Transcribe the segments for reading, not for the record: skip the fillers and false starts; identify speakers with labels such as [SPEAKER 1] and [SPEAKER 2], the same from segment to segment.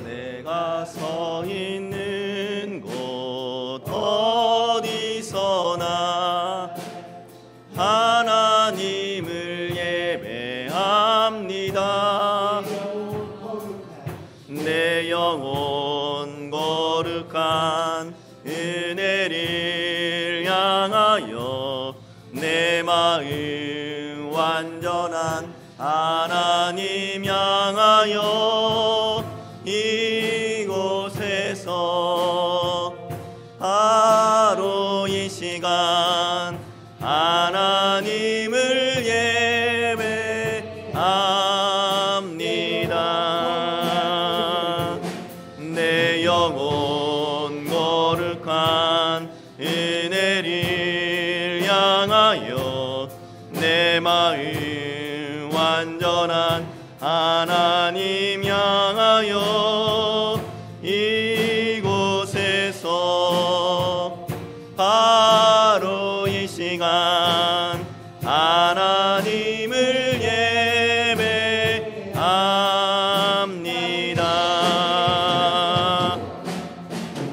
[SPEAKER 1] 내가 서 있는 곳 어디서나 하나님을 예배합니다. 내 영혼 거룩한 은혜를 향하여 내 마음 완전한 하나님 향하여 이곳에서 바로 이 시간 하나님을 예배합니다. 내 영혼 거룩한 은혜를 향하여 내 마음 완전한 하나님 향하여 이곳에서 바로 이 시간 하나님을 예배합니다.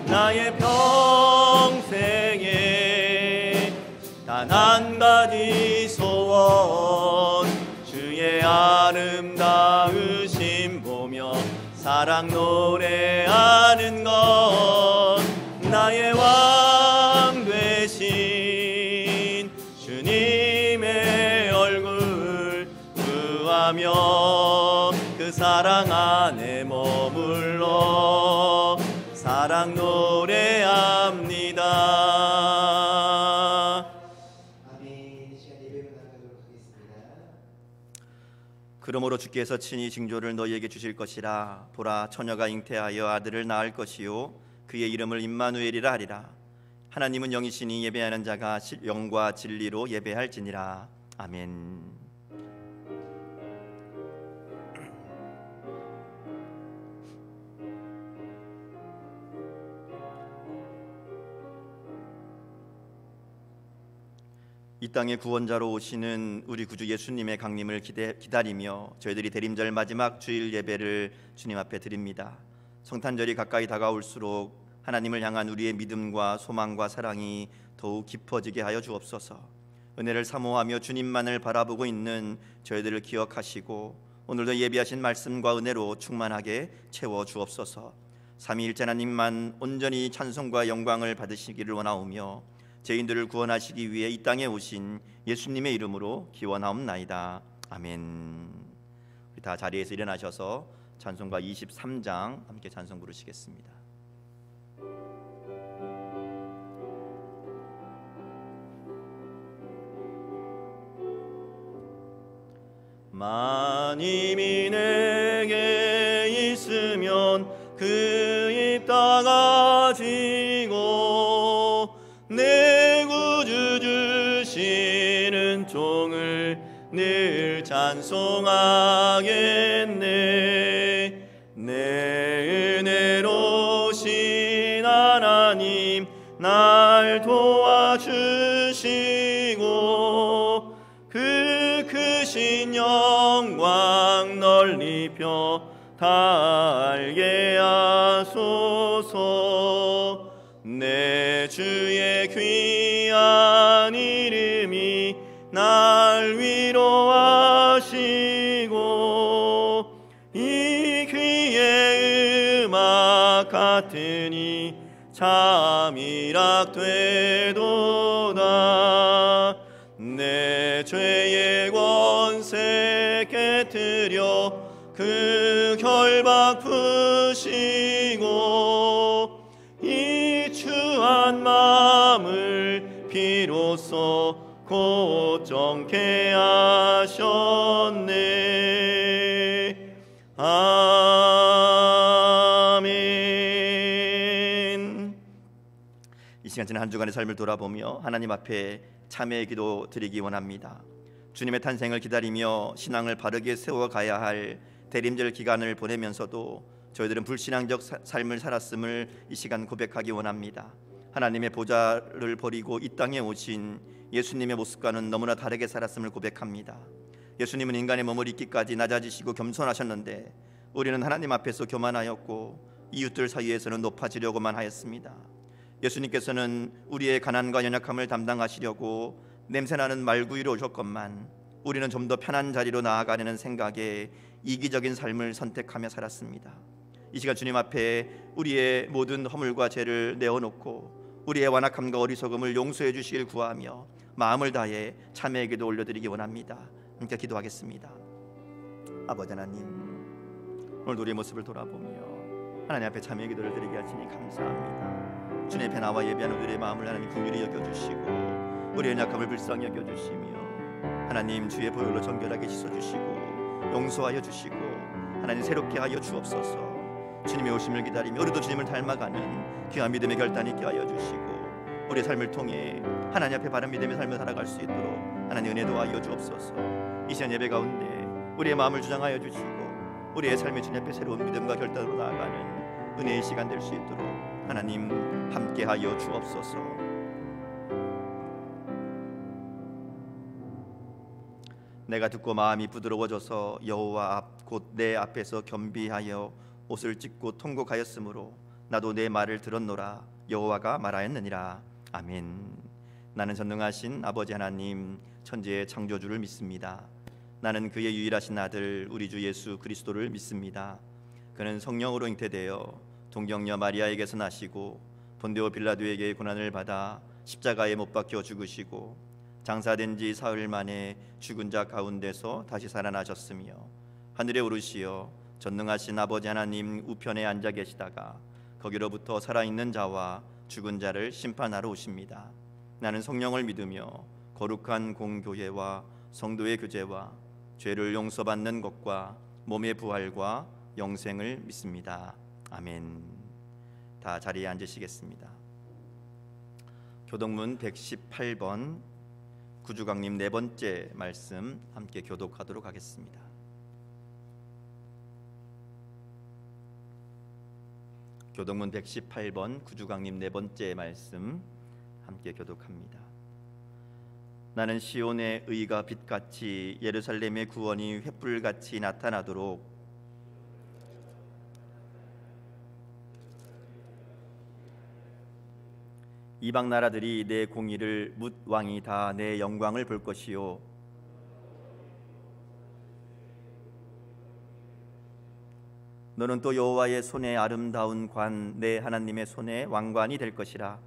[SPEAKER 1] 나의 평생에 단 한 가지 소원 주의 아름다우심 보며 사랑 노래하는 것 나의 왕 되신 주님의 얼굴 구하며 그 사랑 안에 머물러 사랑 노래합니다. 그러므로 주께서 친히 징조를 너희에게 주실 것이라. 보라, 처녀가 잉태하여 아들을 낳을 것이요 그의 이름을 임마누엘이라 하리라. 하나님은 영이시니 예배하는 자가 영과 진리로 예배할지니라. 아멘. 이 땅의 구원자로 오시는 우리 구주 예수님의 강림을 기다리며 저희들이 대림절 마지막 주일 예배를 주님 앞에 드립니다. 성탄절이 가까이 다가올수록 하나님을 향한 우리의 믿음과 소망과 사랑이 더욱 깊어지게 하여 주옵소서. 은혜를 사모하며 주님만을 바라보고 있는 저희들을 기억하시고 오늘도 예비하신 말씀과 은혜로 충만하게 채워 주옵소서. 삼위일체 하나님만 온전히 찬송과 영광을 받으시기를 원하오며 죄인들을 구원하시기 위해 이 땅에 오신 예수님의 이름으로 기원하옵나이다. 아멘. 우리 다 자리에서 일어나셔서 찬송가 23장 함께 찬송 부르시겠습니다. 마님이 내게 있으면 그 입 닫아지고 내 구주 주시는 종을 늘 찬송하겠네. 내 은혜로우신 하나님 날 도와주시고 그 크신 영광 널리 펴 다 알게 하소서. 내 주의 귀한 이름이 날 위로하시고 이 귀의 음악 같으니 잠이락 되도다. 내 죄의 권세 깨뜨려 그 결박 푸시고 이 추한 마음을 비로소 고정케 하셨네. 아멘. 이 시간 지난 한 주간의 삶을 돌아보며 하나님 앞에 참회의 기도 드리기 원합니다. 주님의 탄생을 기다리며 신앙을 바르게 세워가야 할 대림절 기간을 보내면서도 저희들은 불신앙적 삶을 살았음을 이 시간 고백하기 원합니다. 하나님의 보좌를 버리고 이 땅에 오신 예수님의 모습과는 너무나 다르게 살았음을 고백합니다. 예수님은 인간의 몸을 입기까지 낮아지시고 겸손하셨는데 우리는 하나님 앞에서 교만하였고 이웃들 사이에서는 높아지려고만 하였습니다. 예수님께서는 우리의 가난과 연약함을 담당하시려고 냄새나는 말구이로 오셨건만 우리는 좀 더 편한 자리로 나아가려는 생각에 이기적인 삶을 선택하며 살았습니다. 이 시간 주님 앞에 우리의 모든 허물과 죄를 내어놓고 우리의 완악함과 어리석음을 용서해 주시길 구하며 마음을 다해 참회의 기도 올려드리기 원합니다. 함께 기도하겠습니다. 아버지 하나님, 오늘 우리의 모습을 돌아보며 하나님 앞에 참회의 기도를 드리게 하시니 감사합니다. 주님 앞에 나와 예배하는 우리의 마음을 하나님 긍휼히 여겨주시고 우리의 연약함을 불쌍히 여겨주시며 하나님 주의 보혈로 정결하게 씻어주시고 용서하여 주시고 하나님 새롭게 하여 주옵소서. 주님의 오심을 기다리며 우리도 주님을 닮아가는 귀한 믿음의 결단이 있게 하여 주시고 우리의 삶을 통해 하나님 앞에 바른 믿음의 삶을 살아갈 수 있도록 하나님 은혜 도와여 주옵소서. 이 시간 예배 가운데 우리의 마음을 주장하여 주시고 우리의 삶의 주님 앞에 새로운 믿음과 결단으로 나아가는 은혜의 시간 될 수 있도록 하나님 함께하여 주옵소서. 내가 듣고 마음이 부드러워져서 여호와 앞 곧 내 앞에서 겸비하여 옷을 찢고 통곡하였으므로 나도 내 말을 들었노라. 여호와가 말하였느니라. 아멘. 나는 전능하신 아버지 하나님 천지의 창조주를 믿습니다. 나는 그의 유일하신 아들 우리 주 예수 그리스도를 믿습니다. 그는 성령으로 잉태되어 동정녀 마리아에게서 나시고 본디오 빌라도에게 고난을 받아 십자가에 못 박혀 죽으시고 장사된 지 사흘 만에 죽은 자 가운데서 다시 살아나셨으며 하늘에 오르시어 전능하신 아버지 하나님 우편에 앉아 계시다가 거기로부터 살아있는 자와 죽은 자를 심판하러 오십니다. 나는 성령을 믿으며 거룩한 공교회와 성도의 교제와 죄를 용서받는 것과 몸의 부활과 영생을 믿습니다. 아멘. 다 자리에 앉으시겠습니다. 교독문 118번 구주강림 네 번째 말씀 함께 교독하도록 하겠습니다. 교독문 118번 구주강림 네 번째 말씀 함께 교독합니다. 나는 시온의 의가 빛같이 예루살렘의 구원이 횃불같이 나타나도록 이방 나라들이 내 공의를 뭇 왕이 다 내 영광을 볼 것이요 너는 또 여호와의 손에 아름다운 관 내 하나님의 손에 왕관이 될 것이라.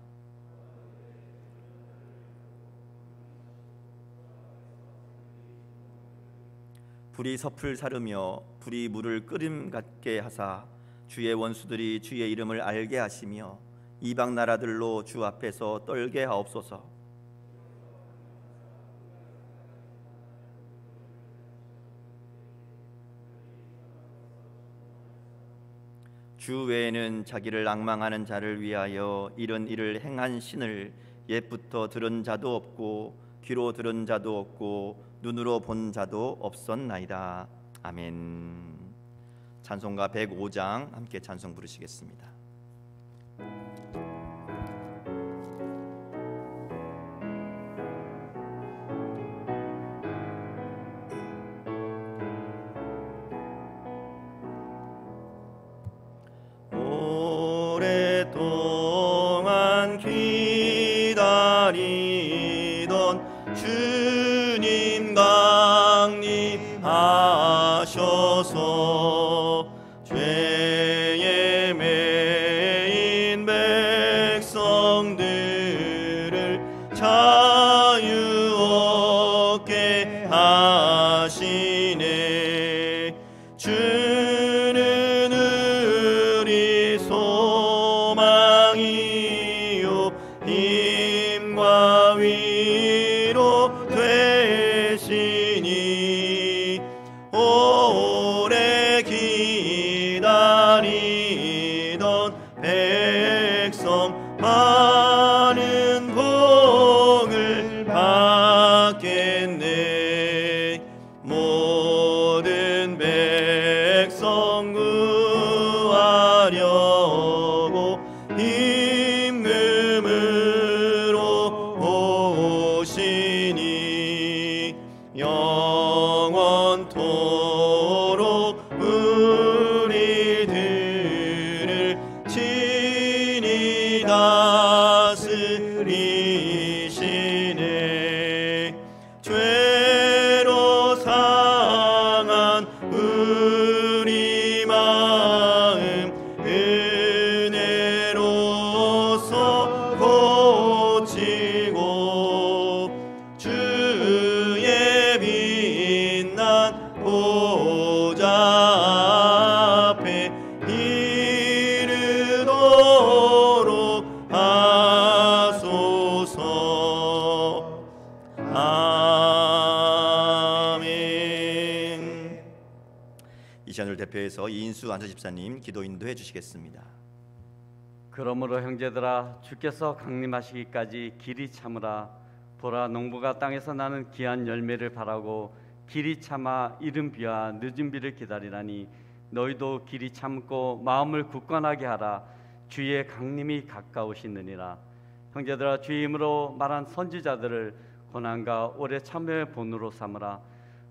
[SPEAKER 1] 불이 섭을 사르며 불이 물을 끓임 같게 하사 주의 원수들이 주의 이름을 알게 하시며 이방 나라들로 주 앞에서 떨게 하옵소서. 주 외에는 자기를 앙망하는 자를 위하여 이런 일을 행한 신을 옛부터 들은 자도 없고 귀로 들은 자도 없고 눈으로 본 자도 없었나이다. 아멘. 찬송가 105장 함께 찬송 부르시겠습니다. 오랫동안 기다리던 주님 강림하셔서 죄에 매인 백성들을 자유 얻게 하시네. 주는 우리 소망이요 힘과 위로 되시니 오래 기다리던 백성 많은 복을 받겠네. 모든 백성 구하려고 임금으로 오시니 영원토록 우리들을 친히 다스리시네. 죄로 상한 우리 마음 은혜로서 고치고 주의 빛난 보좌 앞에 이르도록 하소서. 아멘. 이 시간을 대표해서 이인수 안수 집사님 기도 인도해 주시겠습니다.
[SPEAKER 2] 그러므로 형제들아, 주께서 강림하시기까지 길이 참으라. 보라, 농부가 땅에서 나는 귀한 열매를 바라고 길이 참아 이른 비와 늦은 비를 기다리라니 너희도 길이 참고 마음을 굳건하게 하라. 주의 강림이 가까우시느니라. 형제들아, 주의 이름으로 말한 선지자들을 고난과 오래 참여의 본으로 삼으라.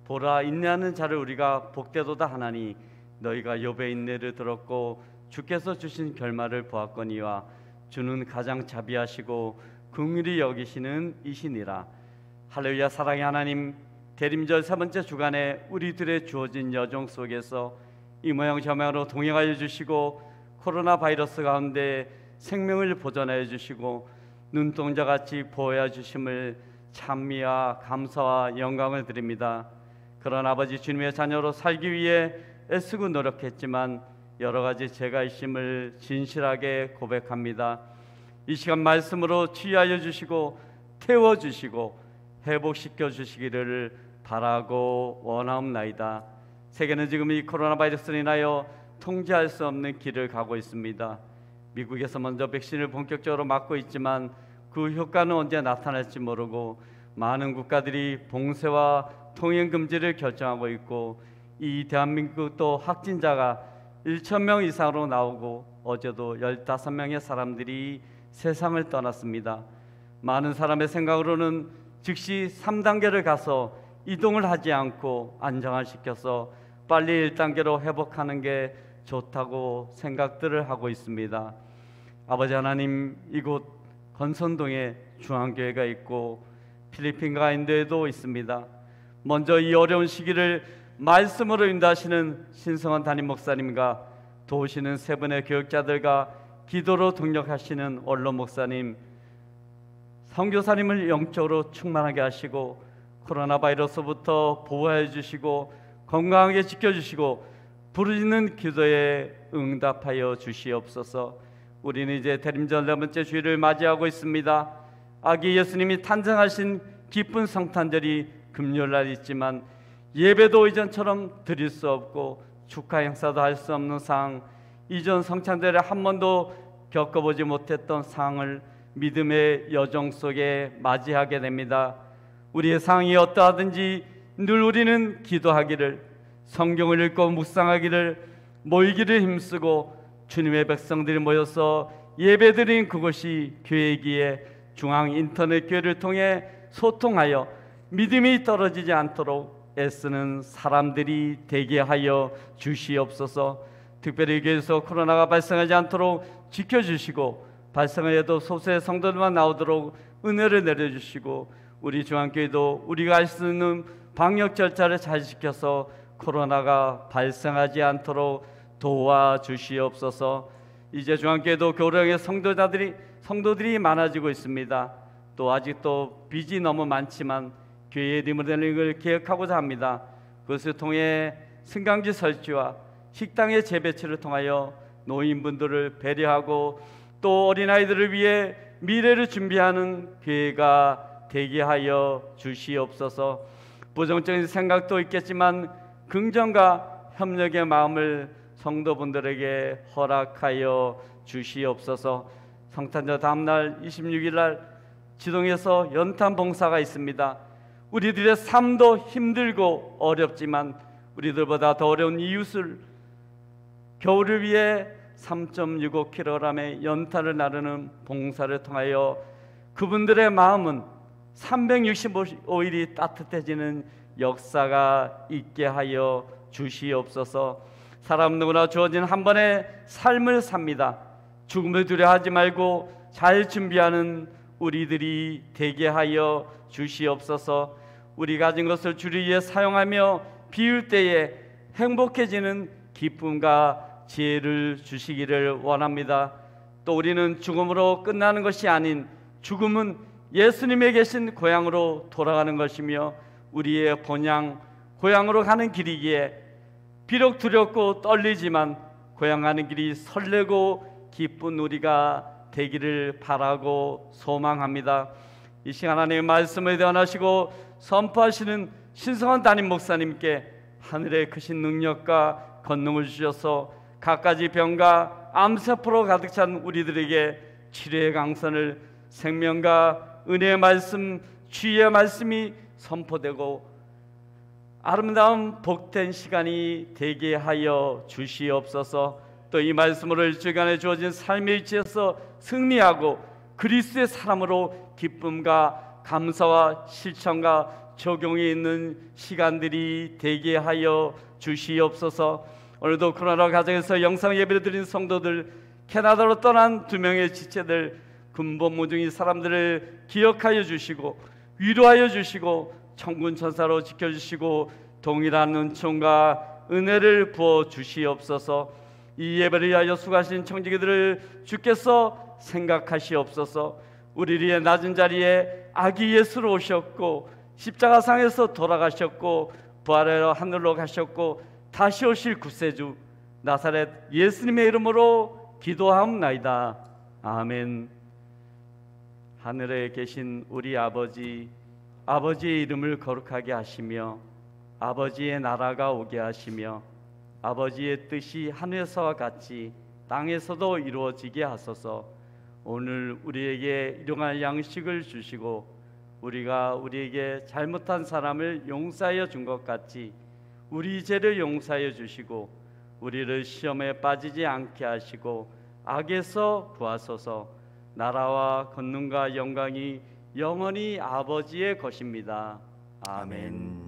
[SPEAKER 2] 보라, 인내하는 자를 우리가 복되도다 하나니 너희가 욥의 인내를 들었고 주께서 주신 결말을 보았거니와 주는 가장 자비하시고 긍휼히 여기시는 이시니라. 할렐루야. 사랑의 하나님, 대림절 세 번째 주간에 우리들의 주어진 여정 속에서 이 모양 저 모양으로 동행하여 주시고 코로나 바이러스 가운데 생명을 보존하여 주시고 눈동자같이 보호해 주심을 찬미와 감사와 영광을 드립니다. 그런 아버지 주님의 자녀로 살기 위해 애쓰고 노력했지만 여러 가지 죄가 있음을 진실하게 고백합니다. 이 시간 말씀으로 치유하여 주시고 태워주시고 회복시켜 주시기를 바라고 원하옵나이다. 세계는 지금 이 코로나 바이러스로 인하여 통제할 수 없는 길을 가고 있습니다. 미국에서 먼저 백신을 본격적으로 맞고 있지만 그 효과는 언제 나타날지 모르고 많은 국가들이 봉쇄와 통행 금지를 결정하고 있고 이 대한민국도 확진자가 1,000명 이상으로 나오고 어제도 15명의 사람들이 세상을 떠났습니다. 많은 사람의 생각으로는 즉시 3단계를 가서 이동을 하지 않고 안정화시켜서 빨리 1단계로 회복하는 게 좋다고 생각들을 하고 있습니다. 아버지 하나님, 이곳 건선동에 중앙교회가 있고 필리핀과 인도에도 있습니다. 먼저 이 어려운 시기를 말씀으로 인도하시는 신성원 담임 목사님과 도우시는 세 분의 교육자들과 기도로 동력하시는 원로 목사님, 선교사님을 영적으로 충만하게 하시고 코로나 바이러스부터 보호해 주시고 건강하게 지켜주시고 부르짖는 기도에 응답하여 주시옵소서. 우리는 이제 대림절 네 번째 주일을 맞이하고 있습니다. 아기 예수님이 탄생하신 기쁜 성탄절이 금요일날 있지만 예배도 이전처럼 드릴 수 없고 축하 행사도 할 수 없는 상황, 이전 성탄절에 한 번도 겪어보지 못했던 상황을 믿음의 여정 속에 맞이하게 됩니다. 우리의 상황이 어떠하든지 늘 우리는 기도하기를, 성경을 읽고 묵상하기를, 모이기를 힘쓰고 주님의 백성들이 모여서 예배드린 그곳이 교회이기에 중앙 인터넷 교회를 통해 소통하여 믿음이 떨어지지 않도록 애쓰는 사람들이 되게 하여 주시옵소서. 특별히 교회에서 코로나가 발생하지 않도록 지켜주시고 발생하여도 소수의 성도들만 나오도록 은혜를 내려주시고 우리 중앙교회도 우리가 할 수 있는 방역 절차를 잘 지켜서 코로나가 발생하지 않도록 도와주시옵소서. 이제 중앙교회도 교령의 성도들이 많아지고 있습니다. 또 아직도 빚이 너무 많지만 교회의 리모델링을 계획하고자 합니다. 그것을 통해 승강지 설치와 식당의 재배치를 통하여 노인분들을 배려하고 또 어린아이들을 위해 미래를 준비하는 교회가 되게 하여 주시옵소서. 부정적인 생각도 있겠지만 긍정과 협력의 마음을 성도분들에게 허락하여 주시옵소서. 성탄절 다음날 26일 날 지동에서 연탄 봉사가 있습니다. 우리들의 삶도 힘들고 어렵지만 우리들보다 더 어려운 이웃을 겨울을 위해 3.65kg의 연탄을 나르는 봉사를 통하여 그분들의 마음은 365일이 따뜻해지는 역사가 있게 하여 주시옵소서. 사람 누구나 주어진 한 번의 삶을 삽니다. 죽음을 두려워하지 말고 잘 준비하는 우리들이 되게 하여 주시옵소서. 우리 가진 것을 주를 위해 사용하며 비울 때에 행복해지는 기쁨과 지혜를 주시기를 원합니다. 또 우리는 죽음으로 끝나는 것이 아닌 죽음은 예수님의 계신 고향으로 돌아가는 것이며 우리의 본향 고향으로 가는 길이기에 비록 두렵고 떨리지만 고향 가는 길이 설레고 기쁜 우리가 되기를 바라고 소망합니다. 이 시간 하나님의 말씀을 대언하시고 선포하시는 신성한 담임 목사님께 하늘의 크신 능력과 권능을 주셔서 갖가지 병과 암세포로 가득 찬 우리들에게 치료의 강선을 생명과 은혜의 말씀, 주의 말씀이 선포되고 아름다운 복된 시간이 되게 하여 주시옵소서. 또 이 말씀으로 일주일간에 주어진 삶의 위치에서 승리하고 그리스도의 사람으로 기쁨과 감사와 실천과 적용이 있는 시간들이 되게 하여 주시옵소서. 오늘도 코로나 가정에서 영상 예배를 드린 성도들, 캐나다로 떠난 2명의 지체들, 근본무중의 사람들을 기억하여 주시고 위로하여 주시고 천군 천사로 지켜주시고 동일한 은총과 은혜를 부어 주시옵소서. 이 예배를 위하여 수고하신 청지기들을 주께서 생각하시옵소서. 우리를 위해 낮은 자리에 아기 예수로 오셨고 십자가상에서 돌아가셨고 부활하여 하늘로 가셨고 다시 오실 구세주 나사렛 예수님의 이름으로 기도하옵나이다. 아멘. 하늘에 계신 우리 아버지, 아버지의 이름을 거룩하게 하시며 아버지의 나라가 오게 하시며 아버지의 뜻이 하늘에서와 같이 땅에서도 이루어지게 하소서. 오늘 우리에게 일용할 양식을 주시고 우리가 우리에게 잘못한 사람을 용서하여 준 것 같이 우리 죄를 용서하여 주시고 우리를 시험에 빠지지 않게 하시고 악에서 구하소서. 나라와 권능과 영광이 영원히 아버지의 것입니다. 아멘.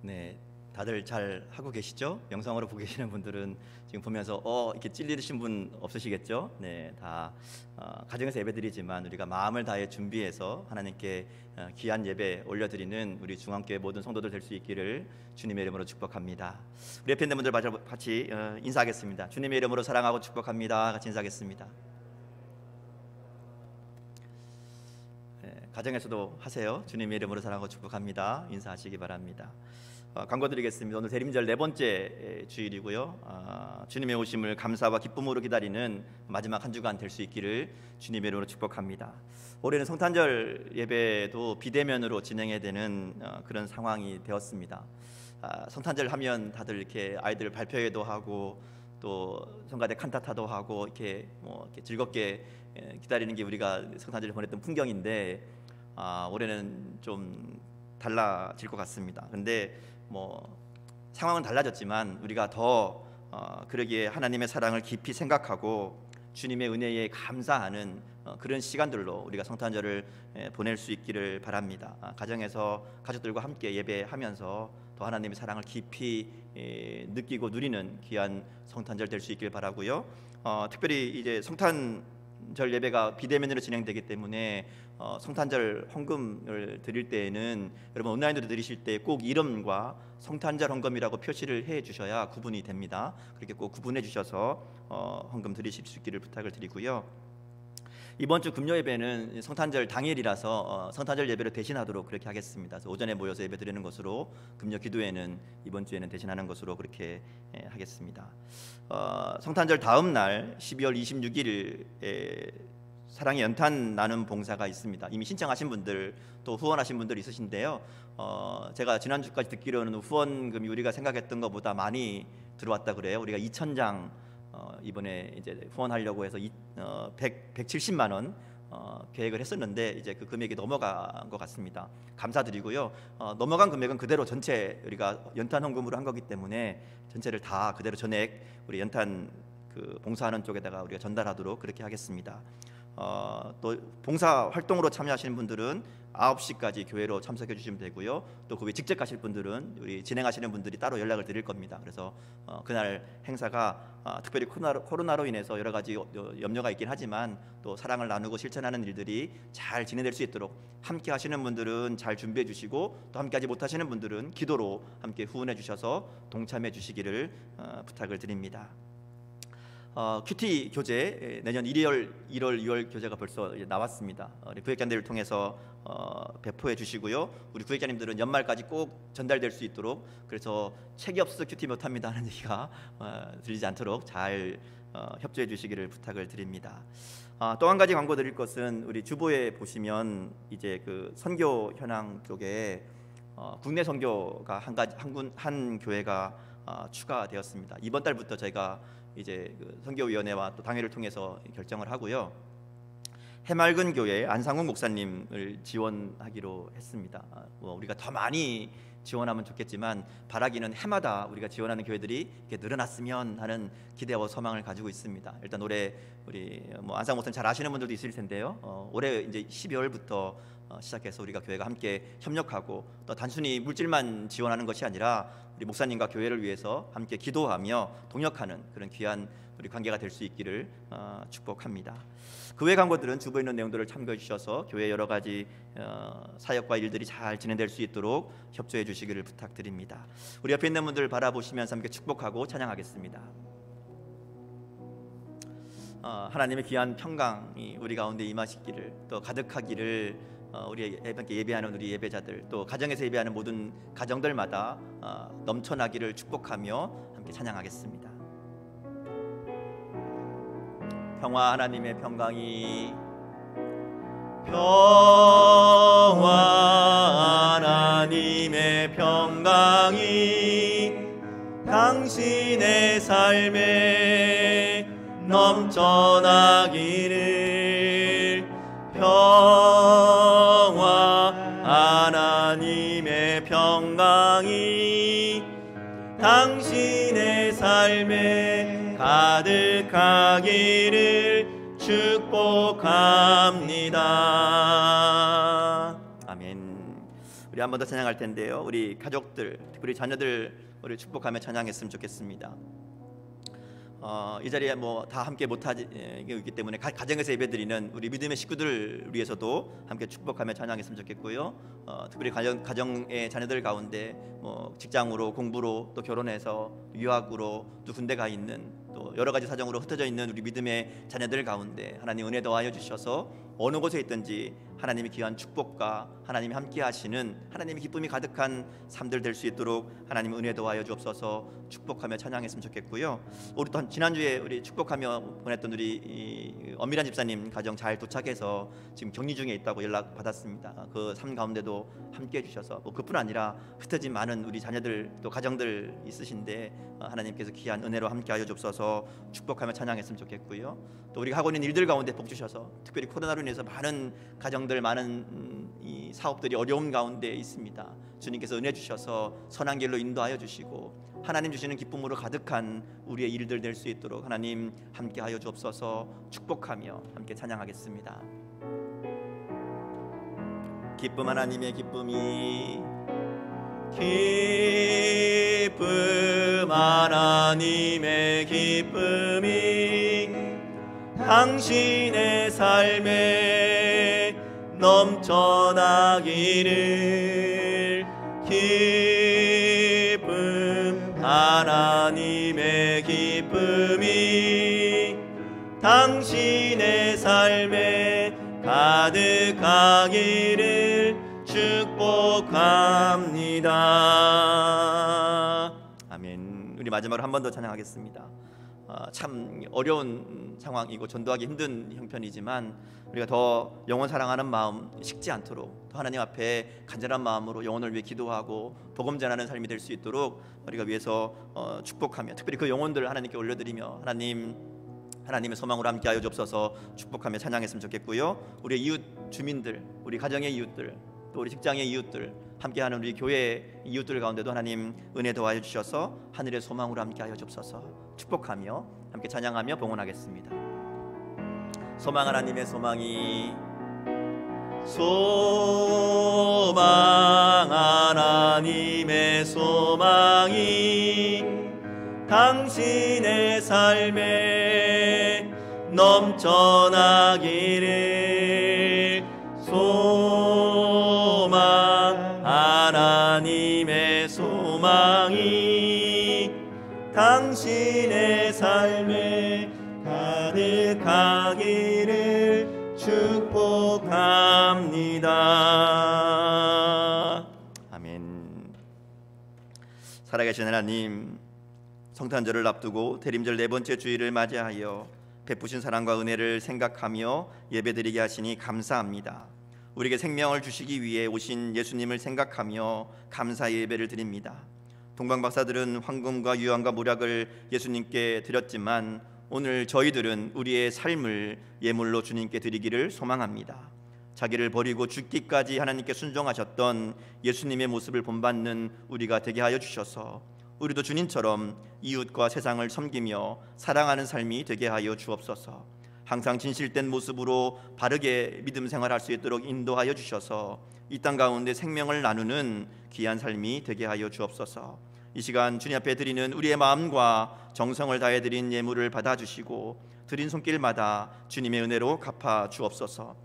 [SPEAKER 1] 네, 다들 잘 하고 계시죠? 영상으로 보고 계시는 분들은 지금 보면서 이렇게 찔리신 분 없으시겠죠? 네, 다 가정에서 예배드리지만 우리가 마음을 다해 준비해서 하나님께 귀한 예배 올려드리는 우리 중앙교회 모든 성도들 될 수 있기를 주님의 이름으로 축복합니다. 우리 옆에 있는 분들 같이 인사하겠습니다. 주님의 이름으로 사랑하고 축복합니다. 같이 인사하겠습니다. 가정에서도 하세요. 주님의 이름으로 사랑하고 축복합니다. 인사하시기 바랍니다. 광고 드리겠습니다. 오늘 대림절 네 번째 주일이고요. 주님의 오심을 감사와 기쁨으로 기다리는 마지막 한 주간 될 수 있기를 주님의 이름으로 축복합니다. 올해는 성탄절 예배도 비대면으로 진행해야 되는 그런 상황이 되었습니다. 성탄절 하면 다들 이렇게 아이들 발표회도 하고 또 성가대 칸타타도 하고 이렇게 즐겁게 기다리는 게 우리가 성탄절을 보냈던 풍경인데 올해는 좀 달라질 것 같습니다. 그런데 상황은 달라졌지만 우리가 더 그러기에 하나님의 사랑을 깊이 생각하고 주님의 은혜에 감사하는 그런 시간들로 우리가 성탄절을 보낼 수 있기를 바랍니다. 가정에서 가족들과 함께 예배하면서 또 하나님의 사랑을 깊이 느끼고 누리는 귀한 성탄절 될 수 있길 바라고요. 특별히 이제 성탄절 예배가 비대면으로 진행되기 때문에 성탄절 헌금을 드릴 때에는 여러분 온라인으로 드리실 때 꼭 이름과 성탄절 헌금이라고 표시를 해 주셔야 구분이 됩니다. 그렇게 꼭 구분해 주셔서 헌금 드리실 수 있기를 부탁을 드리고요. 이번 주 금요 예배는 성탄절 당일이라서 성탄절 예배를 대신하도록 그렇게 하겠습니다. 그래서 오전에 모여서 예배 드리는 것으로 금요 기도회는 이번 주에는 대신하는 것으로 그렇게 하겠습니다. 성탄절 다음 날 12월 26일에 사랑의 연탄 나눔 봉사가 있습니다. 이미 신청하신 분들 또 후원하신 분들 있으신데요. 제가 지난주까지 듣기로는 후원금이 우리가 생각했던 것보다 많이 들어왔다 그래요. 우리가 2,000장 이번에 이제 후원하려고 해서 170만 원 계획을 했었는데 이제 그 금액이 넘어간 것 같습니다. 감사드리고요. 넘어간 금액은 그대로 전체 우리가 연탄 헌금으로 한 거기 때문에 전체를 다 그대로 전액 우리 연탄 그 봉사하는 쪽에다가 우리가 전달하도록 그렇게 하겠습니다. 또 봉사 활동으로 참여하시는 분들은 9시까지 교회로 참석해 주시면 되고요. 또 그 외 직접 가실 분들은 우리 진행하시는 분들이 따로 연락을 드릴 겁니다. 그래서 그날 행사가 특별히 코로나로 인해서 여러 가지 염려가 있긴 하지만 또 사랑을 나누고 실천하는 일들이 잘 진행될 수 있도록 함께 하시는 분들은 잘 준비해 주시고 또 함께 하지 못하시는 분들은 기도로 함께 후원해 주셔서 동참해 주시기를 부탁을 드립니다. 큐티 교재 내년 1월, 2월 교재가 벌써 이제 나왔습니다. 우리 구역장들을 통해서 배포해 주시고요. 우리 구역장님들은 연말까지 꼭 전달될 수 있도록 그래서 책이 없어서 큐티 못합니다 하는 얘기가 들리지 않도록 잘 협조해 주시기를 부탁을 드립니다. 또 한 가지 광고 드릴 것은 우리 주보에 보시면 이제 그 선교 현황 쪽에 국내 선교가 한 교회가 추가되었습니다. 이번 달부터 저희가 이제 그 선교위원회와 또 당회를 통해서 결정을 하고요. 해맑은 교회 안상훈 목사님을 지원하기로 했습니다. 우리가 더 많이 지원하면 좋겠지만 바라기는 해마다 우리가 지원하는 교회들이 이렇게 늘어났으면 하는 기대와 소망을 가지고 있습니다. 일단 올해 우리 안상훈 목사님 잘 아시는 분들도 있을 텐데요. 올해 이제 12월부터 시작해서 우리가 교회가 함께 협력하고 또 단순히 물질만 지원하는 것이 아니라 우리 목사님과 교회를 위해서 함께 기도하며 동역하는 그런 귀한 우리 관계가 될 수 있기를 축복합니다. 그 외 광고들은 주보에 있는 내용들을 참고해 주셔서 교회 여러 가지 사역과 일들이 잘 진행될 수 있도록 협조해 주시기를 부탁드립니다. 우리 옆에 있는 분들 바라보시면서 함께 축복하고 찬양하겠습니다. 하나님의 귀한 평강이 우리 가운데 임하시기를 또 가득하기를 우리 함께 예배하는 우리 예배자들 또 가정에서 예배하는 모든 가정들마다 넘쳐나기를 축복하며 함께 찬양하겠습니다. 평화 하나님의 평강이 당신의 삶에 넘쳐나기를 평화 하나님의 평강이 당신의 삶에 가득하기를 축복합니다. 아멘. 우리 한 번 더 찬양할 텐데요. 우리 가족들, 특별히 자녀들 우리 축복하며 찬양했으면 좋겠습니다. 이 자리에 뭐 다 함께 못하기 때문에 가정에서 예배드리는 우리 믿음의 식구들 위해서도 함께 축복하며 찬양했으면 좋겠고요. 특별히 가정의 자녀들 가운데 뭐 직장으로, 공부로, 또 결혼해서 유학으로, 또 군대 가 있는, 또 여러 가지 사정으로 흩어져 있는 우리 믿음의 자녀들 가운데 하나님 은혜 더하여 주셔서 어느 곳에 있든지 하나님의 귀한 축복과 하나님이 함께 하시는 하나님의 기쁨이 가득한 삶들 될 수 있도록 하나님 은혜 더하여 주옵소서. 축복하며 찬양했으면 좋겠고요. 우리 또 지난주에 우리 축복하며 보냈던 우리 엄밀한 집사님 가정 잘 도착해서 지금 격리 중에 있다고 연락 받았습니다. 그 삶 가운데도 함께 해주셔서 그뿐 아니라 흩어진 많은 우리 자녀들 또 가정들 있으신데 하나님께서 귀한 은혜로 함께하여 주옵소서. 축복하며 찬양했으면 좋겠고요. 또 우리가 하고 있는 일들 가운데 복 주셔서 특별히 코로나로 인해서 많은 가정들, 많은 이 사업들이 어려움 가운데 있습니다. 주님께서 은혜 주셔서 선한 길로 인도하여 주시고 하나님 주시는 기쁨으로 가득한 우리의 일들 될 수 있도록 하나님 함께하여 주옵소서. 축복하며 함께 찬양하겠습니다. 기쁨, 하나님의 기쁨이, 기쁨, 하나님의 기쁨이 당신의 삶에 넘쳐나기를. 기쁨, 하나님의 기쁨이 당신의 삶에 가득하기를 축복합니다. 아멘. 우리 마지막으로 한 번 더 찬양하겠습니다. 참 어려운 상황이고 전도하기 힘든 형편이지만 우리가 더 영혼 사랑하는 마음 식지 않도록 더 하나님 앞에 간절한 마음으로 영혼을 위해 기도하고 복음 전하는 삶이 될 수 있도록 우리가 위해서 축복하며 특별히 그 영혼들을 하나님께 올려드리며 하나님의 소망으로 함께하여 주옵소서. 축복하며 찬양했으면 좋겠고요. 우리 이웃 주민들, 우리 가정의 이웃들, 또 우리 직장의 이웃들, 함께하는 우리 교회 이웃들 가운데도 하나님 은혜 더하여 주셔서 하늘의 소망으로 함께하여 주옵소서. 축복하며 함께 찬양하며 봉헌하겠습니다. 소망, 하나님의 소망이, 소망, 하나님의 소망이 당신의 삶에 넘쳐나기를. 소망, 하나님의 소망이 당신의 삶에 가득하기를 축복합니다. 아멘. 살아계신 하나님, 성탄절을 앞두고 대림절 네 번째 주일을 맞이하여 베푸신 사랑과 은혜를 생각하며 예배드리게 하시니 감사합니다. 우리에게 생명을 주시기 위해 오신 예수님을 생각하며 감사의 예배를 드립니다. 동방박사들은 황금과 유황과 모략을 예수님께 드렸지만 오늘 저희들은 우리의 삶을 예물로 주님께 드리기를 소망합니다. 자기를 버리고 죽기까지 하나님께 순종하셨던 예수님의 모습을 본받는 우리가 되게 하여 주셔서 우리도 주님처럼 이웃과 세상을 섬기며 사랑하는 삶이 되게 하여 주옵소서. 항상 진실된 모습으로 바르게 믿음 생활할 수 있도록 인도하여 주셔서 이 땅 가운데 생명을 나누는 귀한 삶이 되게 하여 주옵소서. 이 시간 주님 앞에 드리는 우리의 마음과 정성을 다해 드린 예물을 받아주시고 드린 손길마다 주님의 은혜로 갚아 주옵소서.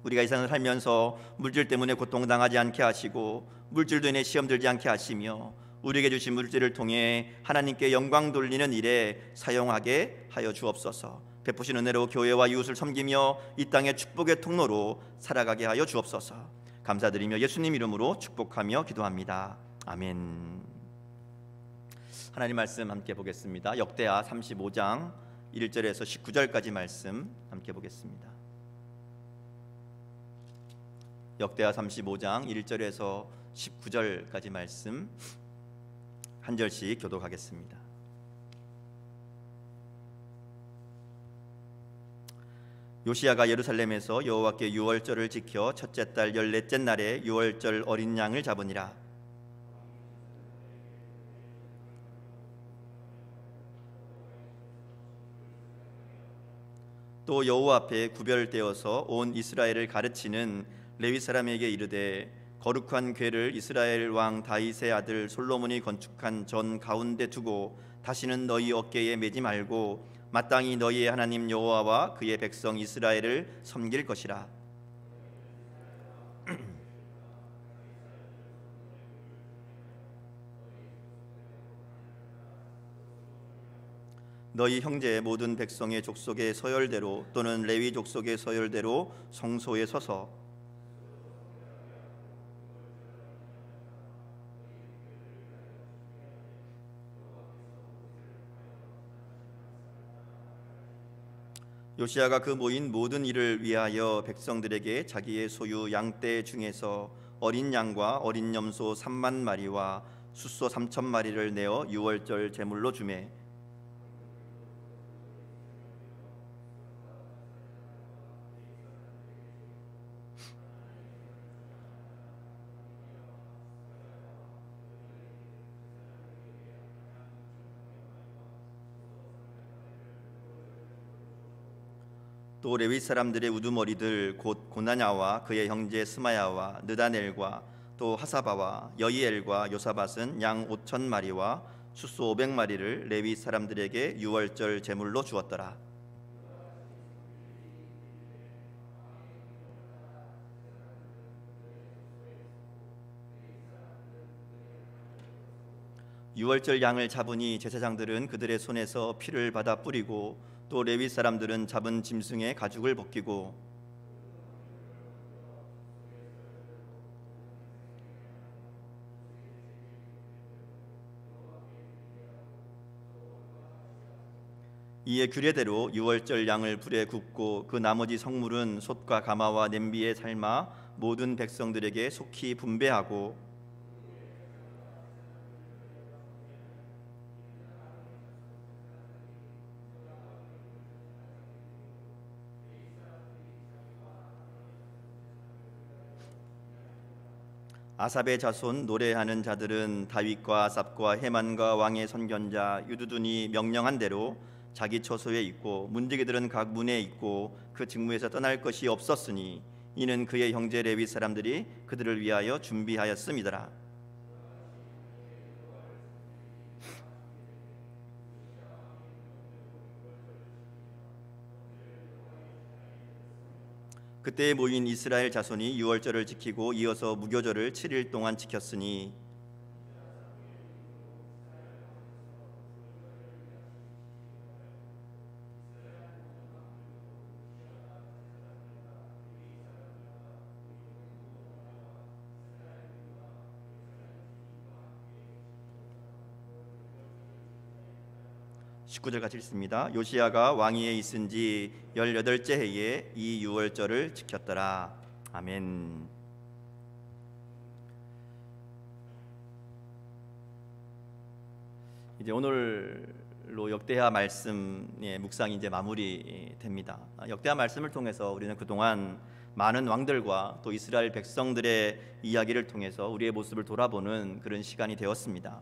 [SPEAKER 1] 우리가 이 세상을 살면서 물질 때문에 고통당하지 않게 하시고 물질도 인해 시험 들지 않게 하시며 우리에게 주신 물질을 통해 하나님께 영광 돌리는 일에 사용하게 하여 주옵소서. 베푸신 은혜로 교회와 이웃을 섬기며 이 땅의 축복의 통로로 살아가게 하여 주옵소서. 감사드리며 예수님 이름으로 축복하며 기도합니다. 아멘. 하나님 말씀 함께 보겠습니다. 역대하 35장 1절에서 19절까지 말씀 함께 보겠습니다. 역대하 35장 1절에서 19절까지 말씀 한 절씩 교독하겠습니다. 요시야가 예루살렘에서 여호와께 유월절을 지켜 첫째 달 14째 날에 유월절 어린 양을 잡으니라. 또 여호와 앞에 구별되어서 온 이스라엘을 가르치는 레위 사람에게 이르되 거룩한 궤를 이스라엘 왕 다윗의 아들 솔로몬이 건축한 전 가운데 두고 다시는 너희 어깨에 매지 말고 마땅히 너희의 하나님 여호와와 그의 백성 이스라엘을 섬길 것이라. 너희 형제 모든 백성의 족속의 서열대로 또는 레위 족속의 서열대로 성소에 서서 요시야가 그 모인 모든 일을 위하여 백성들에게 자기의 소유 양떼 중에서 어린 양과 어린 염소 3만 마리와 숫소 3천 마리를 내어 유월절 제물로 주매 또 레위 사람들의 우두머리들 곧 고나냐와 그의 형제 스마야와 느다넬과 또 하사바와 여이엘과 요사밧은 양 5천 마리와 숫소 500마리를 레위 사람들에게 유월절 제물로 주었더라. 유월절 양을 잡으니 제사장들은 그들의 손에서 피를 받아 뿌리고 또 레위 사람들은 잡은 짐승의 가죽을 벗기고 이에 규례대로 유월절 양을 불에 굽고 그 나머지 성물은 솥과 가마와 냄비에 삶아 모든 백성들에게 속히 분배하고 아삽의 자손 노래하는 자들은 다윗과 아삽과 헤만과 왕의 선견자 유두둔이 명령한 대로 자기 처소에 있고 문지기들은 각 문에 있고 그 직무에서 떠날 것이 없었으니 이는 그의 형제 레위 사람들이 그들을 위하여 준비하였음이더라. 그때에 모인 이스라엘 자손이 유월절을 지키고 이어서 무교절을 7일 동안 지켰으니 (19절) 같이 읽습니다. 요시야가 왕위에 있은 지 18째 해에 이 유월절을 지켰더라. 아멘. 이제 오늘로 역대하 말씀의 묵상이 이제 마무리됩니다. 역대하 말씀을 통해서 우리는 그동안 많은 왕들과 또 이스라엘 백성들의 이야기를 통해서 우리의 모습을 돌아보는 그런 시간이 되었습니다.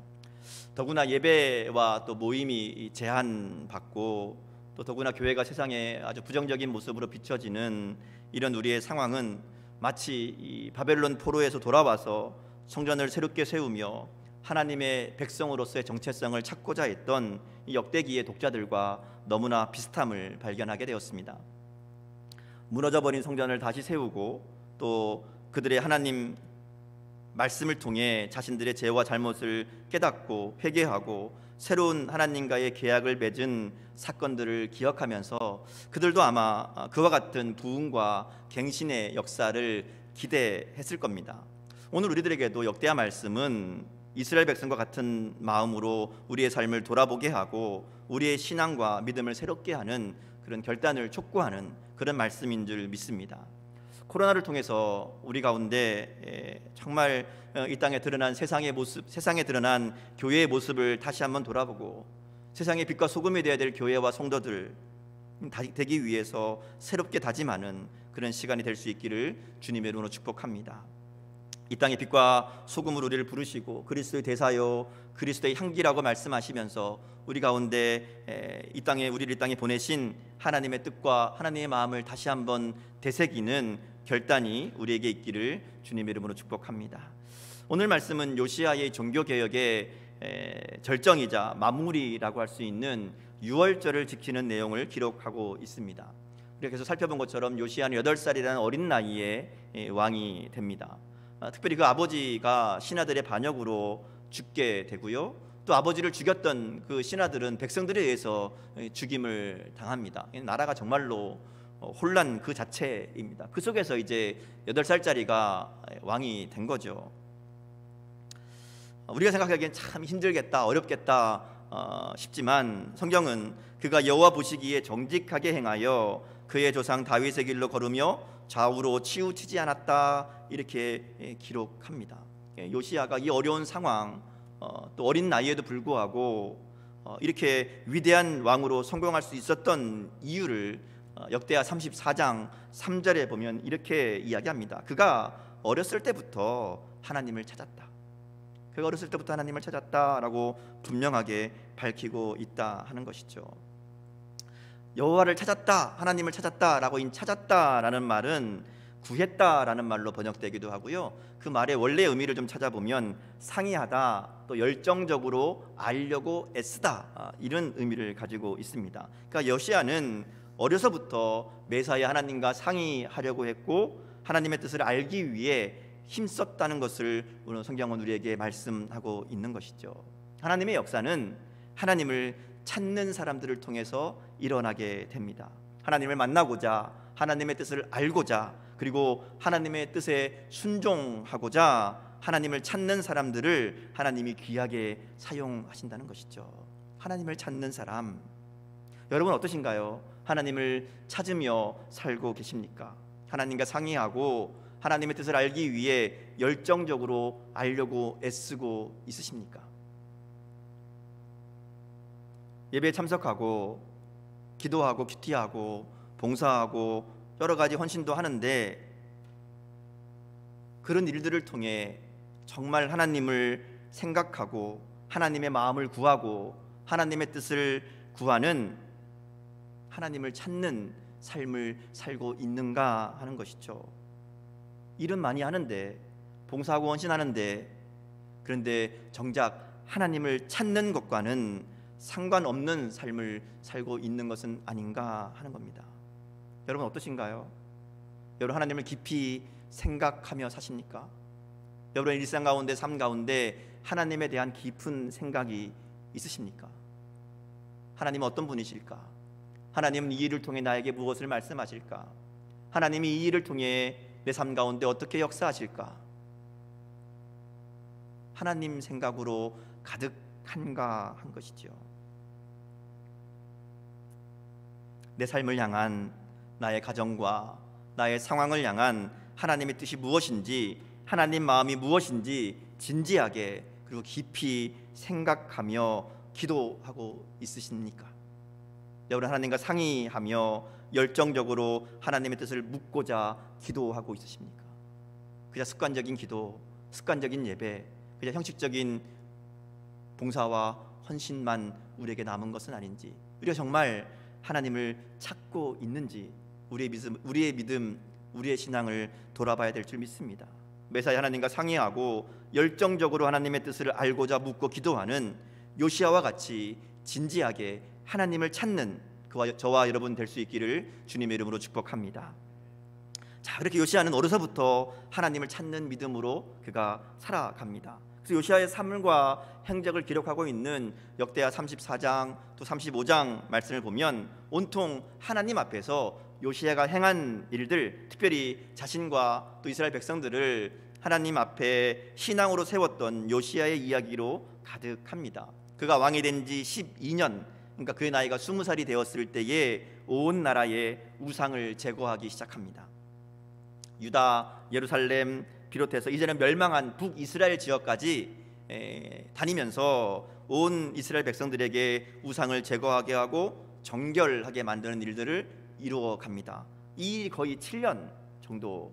[SPEAKER 1] 더구나 예배와 또 모임이 제한받고 또 더구나 교회가 세상에 아주 부정적인 모습으로 비춰지는 이런 우리의 상황은 마치 이 바벨론 포로에서 돌아와서 성전을 새롭게 세우며 하나님의 백성으로서의 정체성을 찾고자 했던 이 역대기의 독자들과 너무나 비슷함을 발견하게 되었습니다. 무너져버린 성전을 다시 세우고 또 그들의 하나님 말씀을 통해 자신들의 죄와 잘못을 깨닫고 회개하고 새로운 하나님과의 계약을 맺은 사건들을 기억하면서 그들도 아마 그와 같은 부흥과 갱신의 역사를 기대했을 겁니다. 오늘 우리들에게도 역대하 말씀은 이스라엘 백성과 같은 마음으로 우리의 삶을 돌아보게 하고 우리의 신앙과 믿음을 새롭게 하는 그런 결단을 촉구하는 그런 말씀인 줄 믿습니다. 코로나를 통해서 우리 가운데 정말 이 땅에 드러난 세상의 모습, 세상에 드러난 교회의 모습을 다시 한번 돌아보고 세상의 빛과 소금이 되어야 될 교회와 성도들 되기 위해서 새롭게 다짐하는 그런 시간이 될 수 있기를 주님의 이름으로 축복합니다. 이 땅의 빛과 소금으로 우리를 부르시고 그리스도의 대사요 그리스도의 향기라고 말씀하시면서 우리 가운데 이 땅에 우리를 이 땅에 보내신 하나님의 뜻과 하나님의 마음을 다시 한번 되새기는 결단이 우리에게 있기를 주님의 이름으로 축복합니다. 오늘 말씀은 요시야의 종교개혁의 절정이자 마무리라고 할 수 있는 유월절을 지키는 내용을 기록하고 있습니다. 우리가 계속 살펴본 것처럼 요시야는 8살이라는 어린 나이에 왕이 됩니다. 특별히 그 아버지가 신하들의 반역으로 죽게 되고요, 또 아버지를 죽였던 그 신하들은 백성들에 의해서 죽임을 당합니다. 나라가 정말로 혼란 그 자체입니다. 그 속에서 이제 8살짜리가 왕이 된 거죠. 우리가 생각하기엔 참 힘들겠다, 어렵겠다 싶지만 성경은 그가 여호와 보시기에 정직하게 행하여 그의 조상 다윗의 길로 걸으며 좌우로 치우치지 않았다, 이렇게 기록합니다. 요시야가 이 어려운 상황, 또 어린 나이에도 불구하고 이렇게 위대한 왕으로 성공할 수 있었던 이유를 역대하 34장 3절에 보면 이렇게 이야기합니다. 그가 어렸을 때부터 하나님을 찾았다. 그가 어렸을 때부터 하나님을 찾았다라고 분명하게 밝히고 있다 하는 것이죠. 여호와를 찾았다, 하나님을 찾았다라고 찾았다라는 말은 구했다라는 말로 번역되기도 하고요, 그 말의 원래 의미를 좀 찾아보면 상의하다, 또 열정적으로 알려고 애쓰다, 이런 의미를 가지고 있습니다. 그러니까 요시야는 어려서부터 메사야 하나님과 상의하려고 했고 하나님의 뜻을 알기 위해 힘썼다는 것을 오늘 성경은 우리에게 말씀하고 있는 것이죠. 하나님의 역사는 하나님을 찾는 사람들을 통해서 일어나게 됩니다. 하나님을 만나고자, 하나님의 뜻을 알고자, 그리고 하나님의 뜻에 순종하고자 하나님을 찾는 사람들을 하나님이 귀하게 사용하신다는 것이죠. 하나님을 찾는 사람, 여러분 어떠신가요? 하나님을 찾으며 살고 계십니까? 하나님과 상의하고 하나님의 뜻을 알기 위해 열정적으로 알려고 애쓰고 있으십니까? 예배에 참석하고 기도하고 큐티하고 봉사하고 여러 가지 헌신도 하는데 그런 일들을 통해 정말 하나님을 생각하고 하나님의 마음을 구하고 하나님의 뜻을 구하는, 하나님을 찾는 삶을 살고 있는가 하는 것이죠. 일은 많이 하는데, 봉사하고 헌신하는데, 그런데 정작 하나님을 찾는 것과는 상관없는 삶을 살고 있는 것은 아닌가 하는 겁니다. 여러분 어떠신가요? 여러분 하나님을 깊이 생각하며 사십니까? 여러분의 일상 가운데, 삶 가운데 하나님에 대한 깊은 생각이 있으십니까? 하나님은 어떤 분이실까? 하나님은 이 일을 통해 나에게 무엇을 말씀하실까? 하나님이 이 일을 통해 내 삶 가운데 어떻게 역사하실까? 하나님 생각으로 가득한가 한 것이죠. 내 삶을 향한, 나의 가정과 나의 상황을 향한 하나님의 뜻이 무엇인지, 하나님 마음이 무엇인지 진지하게 그리고 깊이 생각하며 기도하고 있으십니까? 여러분 하나님과 상의하며 열정적으로 하나님의 뜻을 묻고자 기도하고 있으십니까? 그냥 습관적인 기도, 습관적인 예배, 그냥 형식적인 봉사와 헌신만 우리에게 남은 것은 아닌지, 우리가 정말 하나님을 찾고 있는지 우리의 믿음, 우리의 신앙을 돌아봐야 될 줄 믿습니다. 매사에 하나님과 상의하고 열정적으로 하나님의 뜻을 알고자 묻고 기도하는 요시야와 같이 진지하게 하나님을 찾는 저와 여러분 될 수 있기를 주님의 이름으로 축복합니다. 자, 그렇게 요시야는 어려서부터 하나님을 찾는 믿음으로 그가 살아갑니다. 그래서 요시야의 삶과 행적을 기록하고 있는 역대하 34장 또 35장 말씀을 보면 온통 하나님 앞에서 요시야가 행한 일들, 특별히 자신과 또 이스라엘 백성들을 하나님 앞에 신앙으로 세웠던 요시야의 이야기로 가득합니다. 그가 왕이 된 지 12년, 그러니까 그의 나이가 20살이 되었을 때에 온 나라의 우상을 제거하기 시작합니다. 유다, 예루살렘 비롯해서 이제는 멸망한 북이스라엘 지역까지 다니면서 온 이스라엘 백성들에게 우상을 제거하게 하고 정결하게 만드는 일들을 이루어 갑니다. 이 일이 거의 7년 정도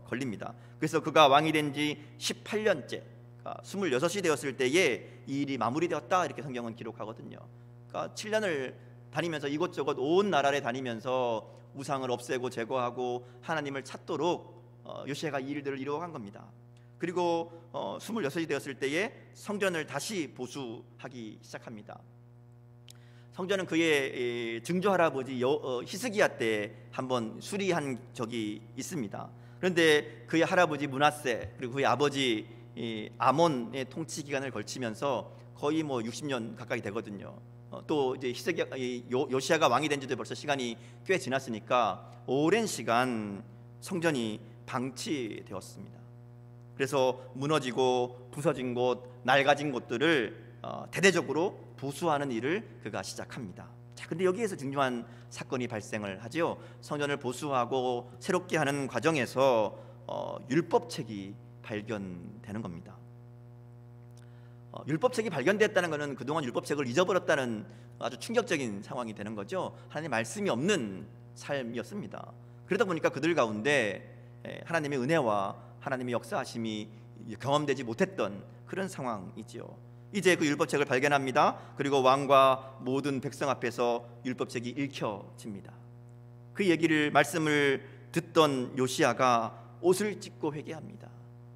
[SPEAKER 1] 걸립니다. 그래서 그가 왕이 된 지 18년째, 26이 되었을 때에 이 일이 마무리되었다, 이렇게 성경은 기록하거든요. 그러니까 7년을 다니면서 이곳저곳 온 나라를 다니면서 우상을 없애고 제거하고 하나님을 찾도록 요시야가 이 일들을 이루어간 겁니다. 그리고 26이 되었을 때에 성전을 다시 보수하기 시작합니다. 성전은 그의 증조 할아버지 히스기야 때 한번 수리한 적이 있습니다. 그런데 그의 할아버지 므낫세 그리고 그의 아버지 아몬의 통치 기간을 걸치면서 거의 60년 가까이 되거든요. 또 이제 요시야가 왕이 된 지도 벌써 시간이 꽤 지났으니까 오랜 시간 성전이 방치되었습니다. 그래서 무너지고 부서진 곳, 낡아진 곳들을 대대적으로 보수하는 일을 그가 시작합니다. 자, 근데 여기에서 중요한 사건이 발생을 하죠. 성전을 보수하고 새롭게 하는 과정에서 율법책이 발견되는 겁니다. 율법책이 발견됐다는 것은 그동안 율법책을 잊어버렸다는 아주 충격적인 상황이 되는 거죠. 하나님의 말씀이 없는 삶이었습니다. 그러다 보니까 그들 가운데 하나님의 은혜와 하나님의 역사하심이 경험되지 못했던 그런 상황이지요. 이제 그 율법책을 발견합니다. 그리고 왕과 모든 백성 앞에서 율법책이 읽혀집니다. 그 말씀을 듣던 요시야가 옷을 찢고 회개합니다.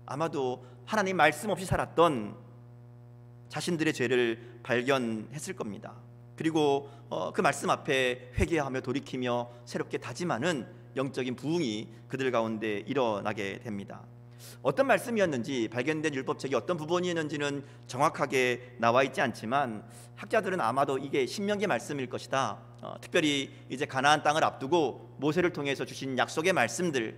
[SPEAKER 1] 아마도 하나님 말씀 없이 살았던 자신들의 죄를 발견했을 겁니다. 그리고 그 말씀 앞에 회개하며 돌이키며 새롭게 다짐하는 영적인 부흥이 그들 가운데 일어나게 됩니다. 어떤 말씀이었는지, 발견된 율법책이 어떤 부분이었는지는 정확하게 나와 있지 않지만 학자들은 아마도 이게 신명기 말씀일 것이다. 특별히 이제 가나안 땅을 앞두고 모세를 통해서 주신 약속의 말씀들,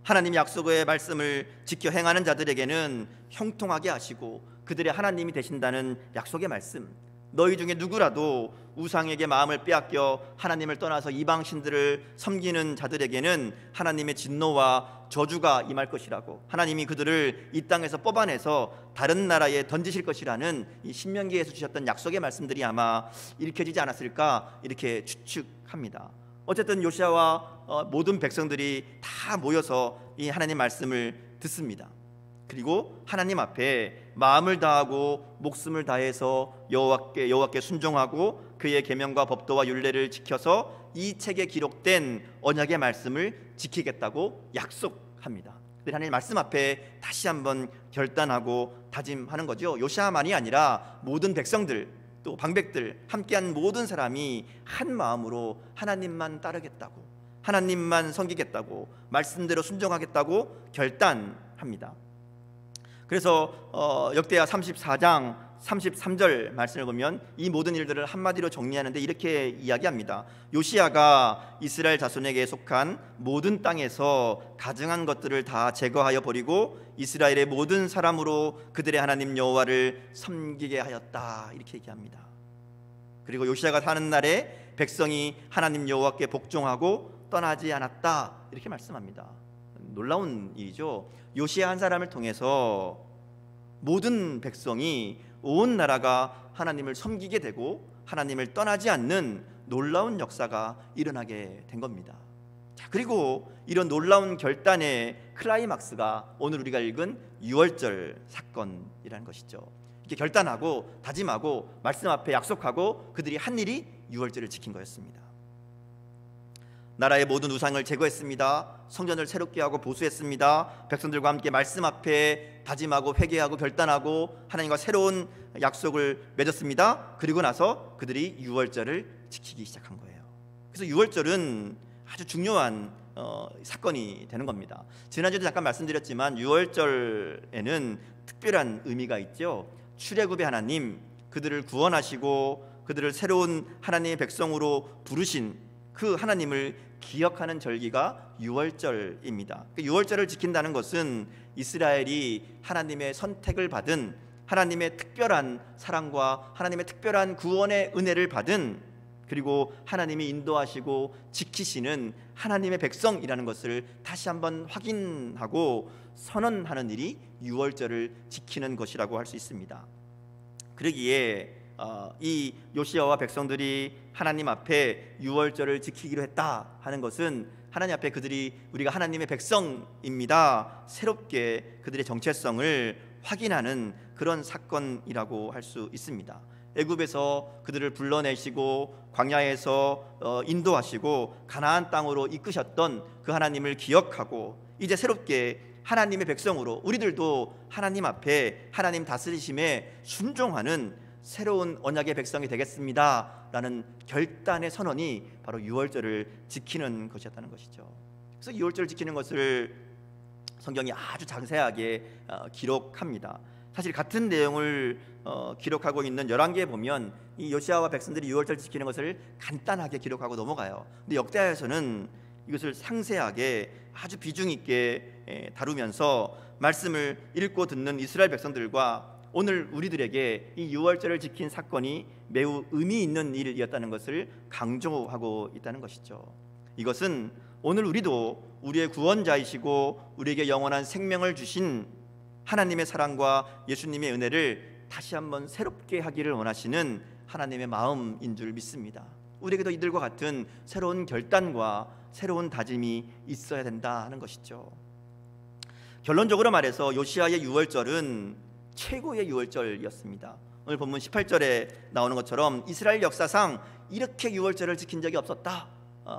[SPEAKER 1] 하나님 약속의 말씀을 지켜 행하는 자들에게는 형통하게 하시고 그들의 하나님이 되신다는 약속의 말씀, 너희 중에 누구라도 우상에게 마음을 빼앗겨 하나님을 떠나서 이방 신들을 섬기는 자들에게는 하나님의 진노와 저주가 임할 것이라고, 하나님이 그들을 이 땅에서 뽑아내서 다른 나라에 던지실 것이라는 이 신명기에서 주셨던 약속의 말씀들이 아마 읽혀지지 않았을까 이렇게 추측합니다. 어쨌든 요시야와 모든 백성들이 다 모여서 이 하나님 말씀을 듣습니다. 그리고 하나님 앞에 마음을 다하고 목숨을 다해서 여호와께 순종하고 그의 계명과 법도와 율례를 지켜서 이 책에 기록된 언약의 말씀을 지키겠다고 약속합니다. 하나님 말씀 앞에 다시 한번 결단하고 다짐하는 거죠. 요시야만이 아니라 모든 백성들, 또 방백들, 함께한 모든 사람이 한 마음으로 하나님만 따르겠다고, 하나님만 섬기겠다고, 말씀대로 순종하겠다고 결단합니다. 그래서 역대하 34장 33절 말씀을 보면 이 모든 일들을 한마디로 정리하는데 이렇게 이야기합니다. 요시야가 이스라엘 자손에게 속한 모든 땅에서 가증한 것들을 다 제거하여 버리고 이스라엘의 모든 사람으로 그들의 하나님 여호와를 섬기게 하였다, 이렇게 얘기합니다. 그리고 요시야가 사는 날에 백성이 하나님 여호와께 복종하고 떠나지 않았다, 이렇게 말씀합니다. 놀라운 일이죠. 요시야 한 사람을 통해서 모든 백성이, 온 나라가 하나님을 섬기게 되고 하나님을 떠나지 않는 놀라운 역사가 일어나게 된 겁니다. 자, 그리고 이런 놀라운 결단의 클라이막스가 오늘 우리가 읽은 유월절 사건이라는 것이죠. 이렇게 결단하고 다짐하고 말씀 앞에 약속하고 그들이 한 일이 유월절을 지킨 거였습니다. 나라의 모든 우상을 제거했습니다. 성전을 새롭게 하고 보수했습니다. 백성들과 함께 말씀 앞에 다짐하고 회개하고 결단하고 하나님과 새로운 약속을 맺었습니다. 그리고 나서 그들이 유월절을 지키기 시작한 거예요. 그래서 유월절은 아주 중요한 사건이 되는 겁니다. 지난주에도 잠깐 말씀드렸지만 유월절에는 특별한 의미가 있죠. 출애굽의 하나님, 그들을 구원하시고 그들을 새로운 하나님의 백성으로 부르신 그 하나님을 기억하는 절기가 유월절입니다. 유월절을 지킨다는 것은 이스라엘이 하나님의 선택을 받은, 하나님의 특별한 사랑과 하나님의 특별한 구원의 은혜를 받은, 그리고 하나님이 인도하시고 지키시는 하나님의 백성이라는 것을 다시 한번 확인하고 선언하는 일이 유월절을 지키는 것이라고 할 수 있습니다. 그러기에 이 요시야와 백성들이 하나님 앞에 유월절을 지키기로 했다 하는 것은 하나님 앞에 그들이 우리가 하나님의 백성입니다, 새롭게 그들의 정체성을 확인하는 그런 사건이라고 할 수 있습니다. 애굽에서 그들을 불러내시고 광야에서 인도하시고 가나안 땅으로 이끄셨던 그 하나님을 기억하고 이제 새롭게 하나님의 백성으로 우리들도 하나님 앞에 하나님 다스리심에 순종하는 새로운 언약의 백성이 되겠습니다 라는 결단의 선언이 바로 유월절을 지키는 것이었다는 것이죠. 그래서 유월절을 지키는 것을 성경이 아주 자세하게 기록합니다. 사실 같은 내용을 기록하고 있는 열왕기에 보면 이 요시아와 백성들이 유월절 지키는 것을 간단하게 기록하고 넘어가요. 근데 역대하에서는 이것을 상세하게 아주 비중 있게 다루면서 말씀을 읽고 듣는 이스라엘 백성들과 오늘 우리들에게 이 유월절을 지킨 사건이 매우 의미 있는 일이었다는 것을 강조하고 있다는 것이죠. 이것은 오늘 우리도 우리의 구원자이시고 우리에게 영원한 생명을 주신 하나님의 사랑과 예수님의 은혜를 다시 한번 새롭게 하기를 원하시는 하나님의 마음인 줄 믿습니다. 우리에게도 이들과 같은 새로운 결단과 새로운 다짐이 있어야 된다 하는 것이죠. 결론적으로 말해서 요시아의 유월절은 최고의 유월절이었습니다. 오늘 본문 18절에 나오는 것처럼 이스라엘 역사상 이렇게 유월절을 지킨 적이 없었다,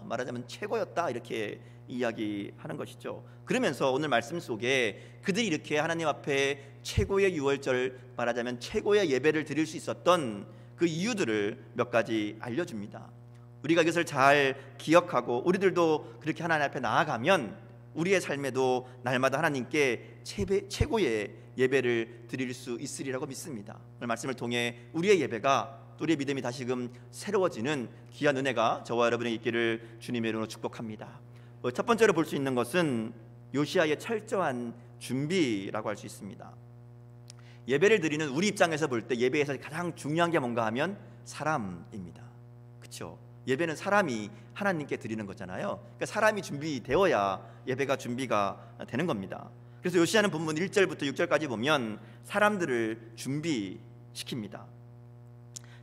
[SPEAKER 1] 말하자면 최고였다, 이렇게 이야기하는 것이죠. 그러면서 오늘 말씀 속에 그들이 이렇게 하나님 앞에 최고의 유월절, 말하자면 최고의 예배를 드릴 수 있었던 그 이유들을 몇 가지 알려줍니다. 우리가 이것을 잘 기억하고 우리들도 그렇게 하나님 앞에 나아가면 우리의 삶에도 날마다 하나님께 최고의 예배를 드릴 수 있으리라고 믿습니다. 오늘 말씀을 통해 우리의 예배가, 또 우리의 믿음이 다시금 새로워지는 귀한 은혜가 저와 여러분에게 있기를 주님의 이름으로 축복합니다. 첫 번째로 볼 수 있는 것은 요시아의 철저한 준비라고 할 수 있습니다. 예배를 드리는 우리 입장에서 볼 때 예배에서 가장 중요한 게 뭔가 하면 사람입니다. 그렇죠? 예배는 사람이 하나님께 드리는 거잖아요. 그러니까 사람이 준비되어야 예배가 준비가 되는 겁니다. 그래서 요시아는 본문 1절부터 6절까지 보면 사람들을 준비시킵니다.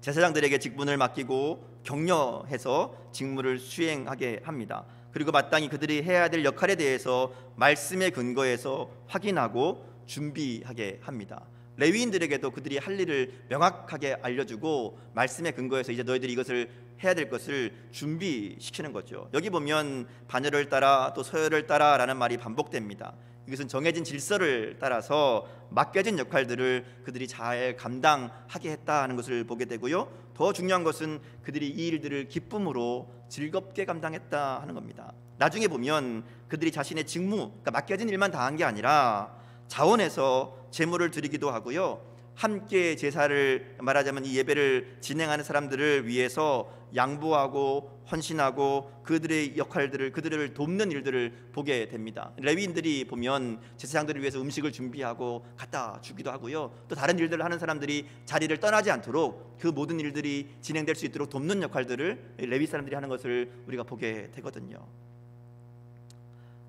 [SPEAKER 1] 제사장들에게 직분을 맡기고 격려해서 직무를 수행하게 합니다. 그리고 마땅히 그들이 해야 될 역할에 대해서 말씀의 근거에서 확인하고 준비하게 합니다. 레위인들에게도 그들이 할 일을 명확하게 알려주고 말씀의 근거에서 이제 너희들이 이것을 해야 될 것을 준비시키는 거죠. 여기 보면 반열을 따라 또 서열을 따라라는 말이 반복됩니다. 이것은 정해진 질서를 따라서 맡겨진 역할들을 그들이 잘 감당하게 했다는 것을 보게 되고요. 더 중요한 것은 그들이 이 일들을 기쁨으로 즐겁게 감당했다 하는 겁니다. 나중에 보면 그들이 자신의 직무, 그러니까 맡겨진 일만 다한 게 아니라 자원해서 제물을 드리기도 하고요. 함께 제사를, 말하자면 이 예배를 진행하는 사람들을 위해서 양보하고 헌신하고 그들의 역할들을, 그들을 돕는 일들을 보게 됩니다. 레위인들이 보면 제사장들을 위해서 음식을 준비하고 갖다 주기도 하고요. 또 다른 일들을 하는 사람들이 자리를 떠나지 않도록 그 모든 일들이 진행될 수 있도록 돕는 역할들을 레위 사람들이 하는 것을 우리가 보게 되거든요.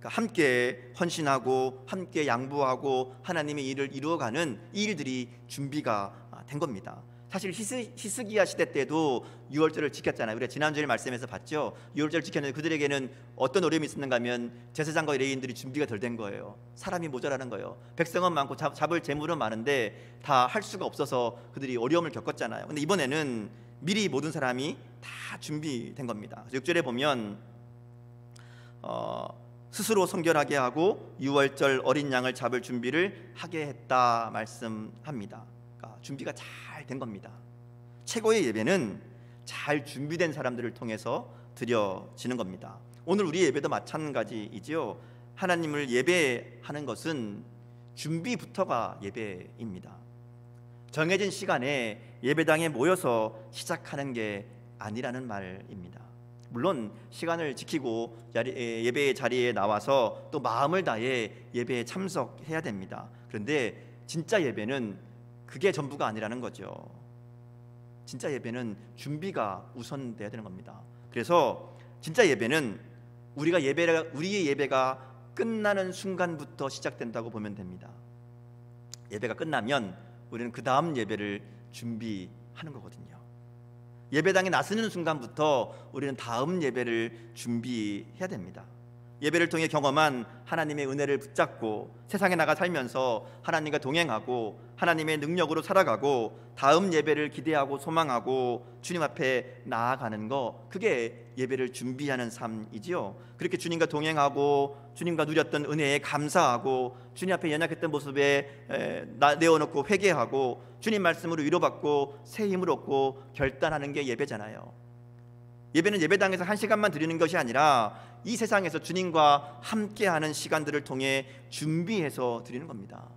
[SPEAKER 1] 함께 헌신하고 함께 양보하고 하나님의 일을 이루어가는 이 일들이 준비가 된 겁니다. 사실 히스기야 시대 때도 유월절을 지켰잖아요. 우리가 지난주에 말씀에서 봤죠. 유월절을 지켰는데 그들에게는 어떤 어려움이 있었는가 하면 제사장과 레위인들이 준비가 덜 된 거예요. 사람이 모자라는 거예요. 백성은 많고 잡을 재물은 많은데 다 할 수가 없어서 그들이 어려움을 겪었잖아요. 근데 이번에는 미리 모든 사람이 다 준비된 겁니다. 그래서 6절에 보면 스스로 성결하게 하고 유월절 어린 양을 잡을 준비를 하게 했다 말씀합니다. 그러니까 준비가 잘 된 겁니다. 최고의 예배는 잘 준비된 사람들을 통해서 드려지는 겁니다. 오늘 우리 예배도 마찬가지이지요. 하나님을 예배하는 것은 준비부터가 예배입니다. 정해진 시간에 예배당에 모여서 시작하는 게 아니라는 말입니다. 물론 시간을 지키고 예배의 자리에 나와서 또 마음을 다해 예배에 참석해야 됩니다. 그런데 진짜 예배는 그게 전부가 아니라는 거죠. 진짜 예배는 준비가 우선돼야 되는 겁니다. 그래서 진짜 예배는 우리의 예배가 끝나는 순간부터 시작된다고 보면 됩니다. 예배가 끝나면 우리는 그 다음 예배를 준비하는 거거든요. 예배당에 나서는 순간부터 우리는 다음 예배를 준비해야 됩니다. 예배를 통해 경험한 하나님의 은혜를 붙잡고 세상에 나가 살면서 하나님과 동행하고 하나님의 능력으로 살아가고 다음 예배를 기대하고 소망하고 주님 앞에 나아가는 거, 그게 예배를 준비하는 삶이지요. 그렇게 주님과 동행하고 주님과 누렸던 은혜에 감사하고 주님 앞에 연약했던 모습에 내어놓고 회개하고 주님 말씀으로 위로받고 새 힘을 얻고 결단하는 게 예배잖아요. 예배는 예배당에서 1시간만 드리는 것이 아니라 이 세상에서 주님과 함께하는 시간들을 통해 준비해서 드리는 겁니다.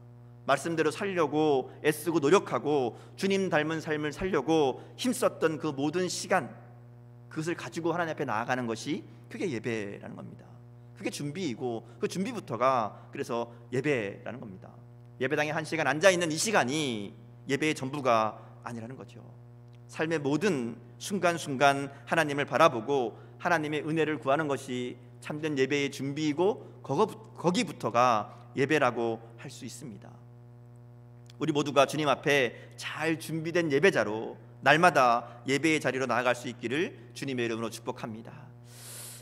[SPEAKER 1] 말씀대로 살려고 애쓰고 노력하고 주님 닮은 삶을 살려고 힘썼던 그 모든 시간, 그것을 가지고 하나님 앞에 나아가는 것이 그게 예배라는 겁니다. 그게 준비이고 그 준비부터가 그래서 예배라는 겁니다. 예배당에 1시간 앉아있는 이 시간이 예배의 전부가 아니라는 거죠. 삶의 모든 순간순간 하나님을 바라보고 하나님의 은혜를 구하는 것이 참된 예배의 준비이고 거기부터가 예배라고 할 수 있습니다. 우리 모두가 주님 앞에 잘 준비된 예배자로 날마다 예배의 자리로 나아갈 수 있기를 주님의 이름으로 축복합니다.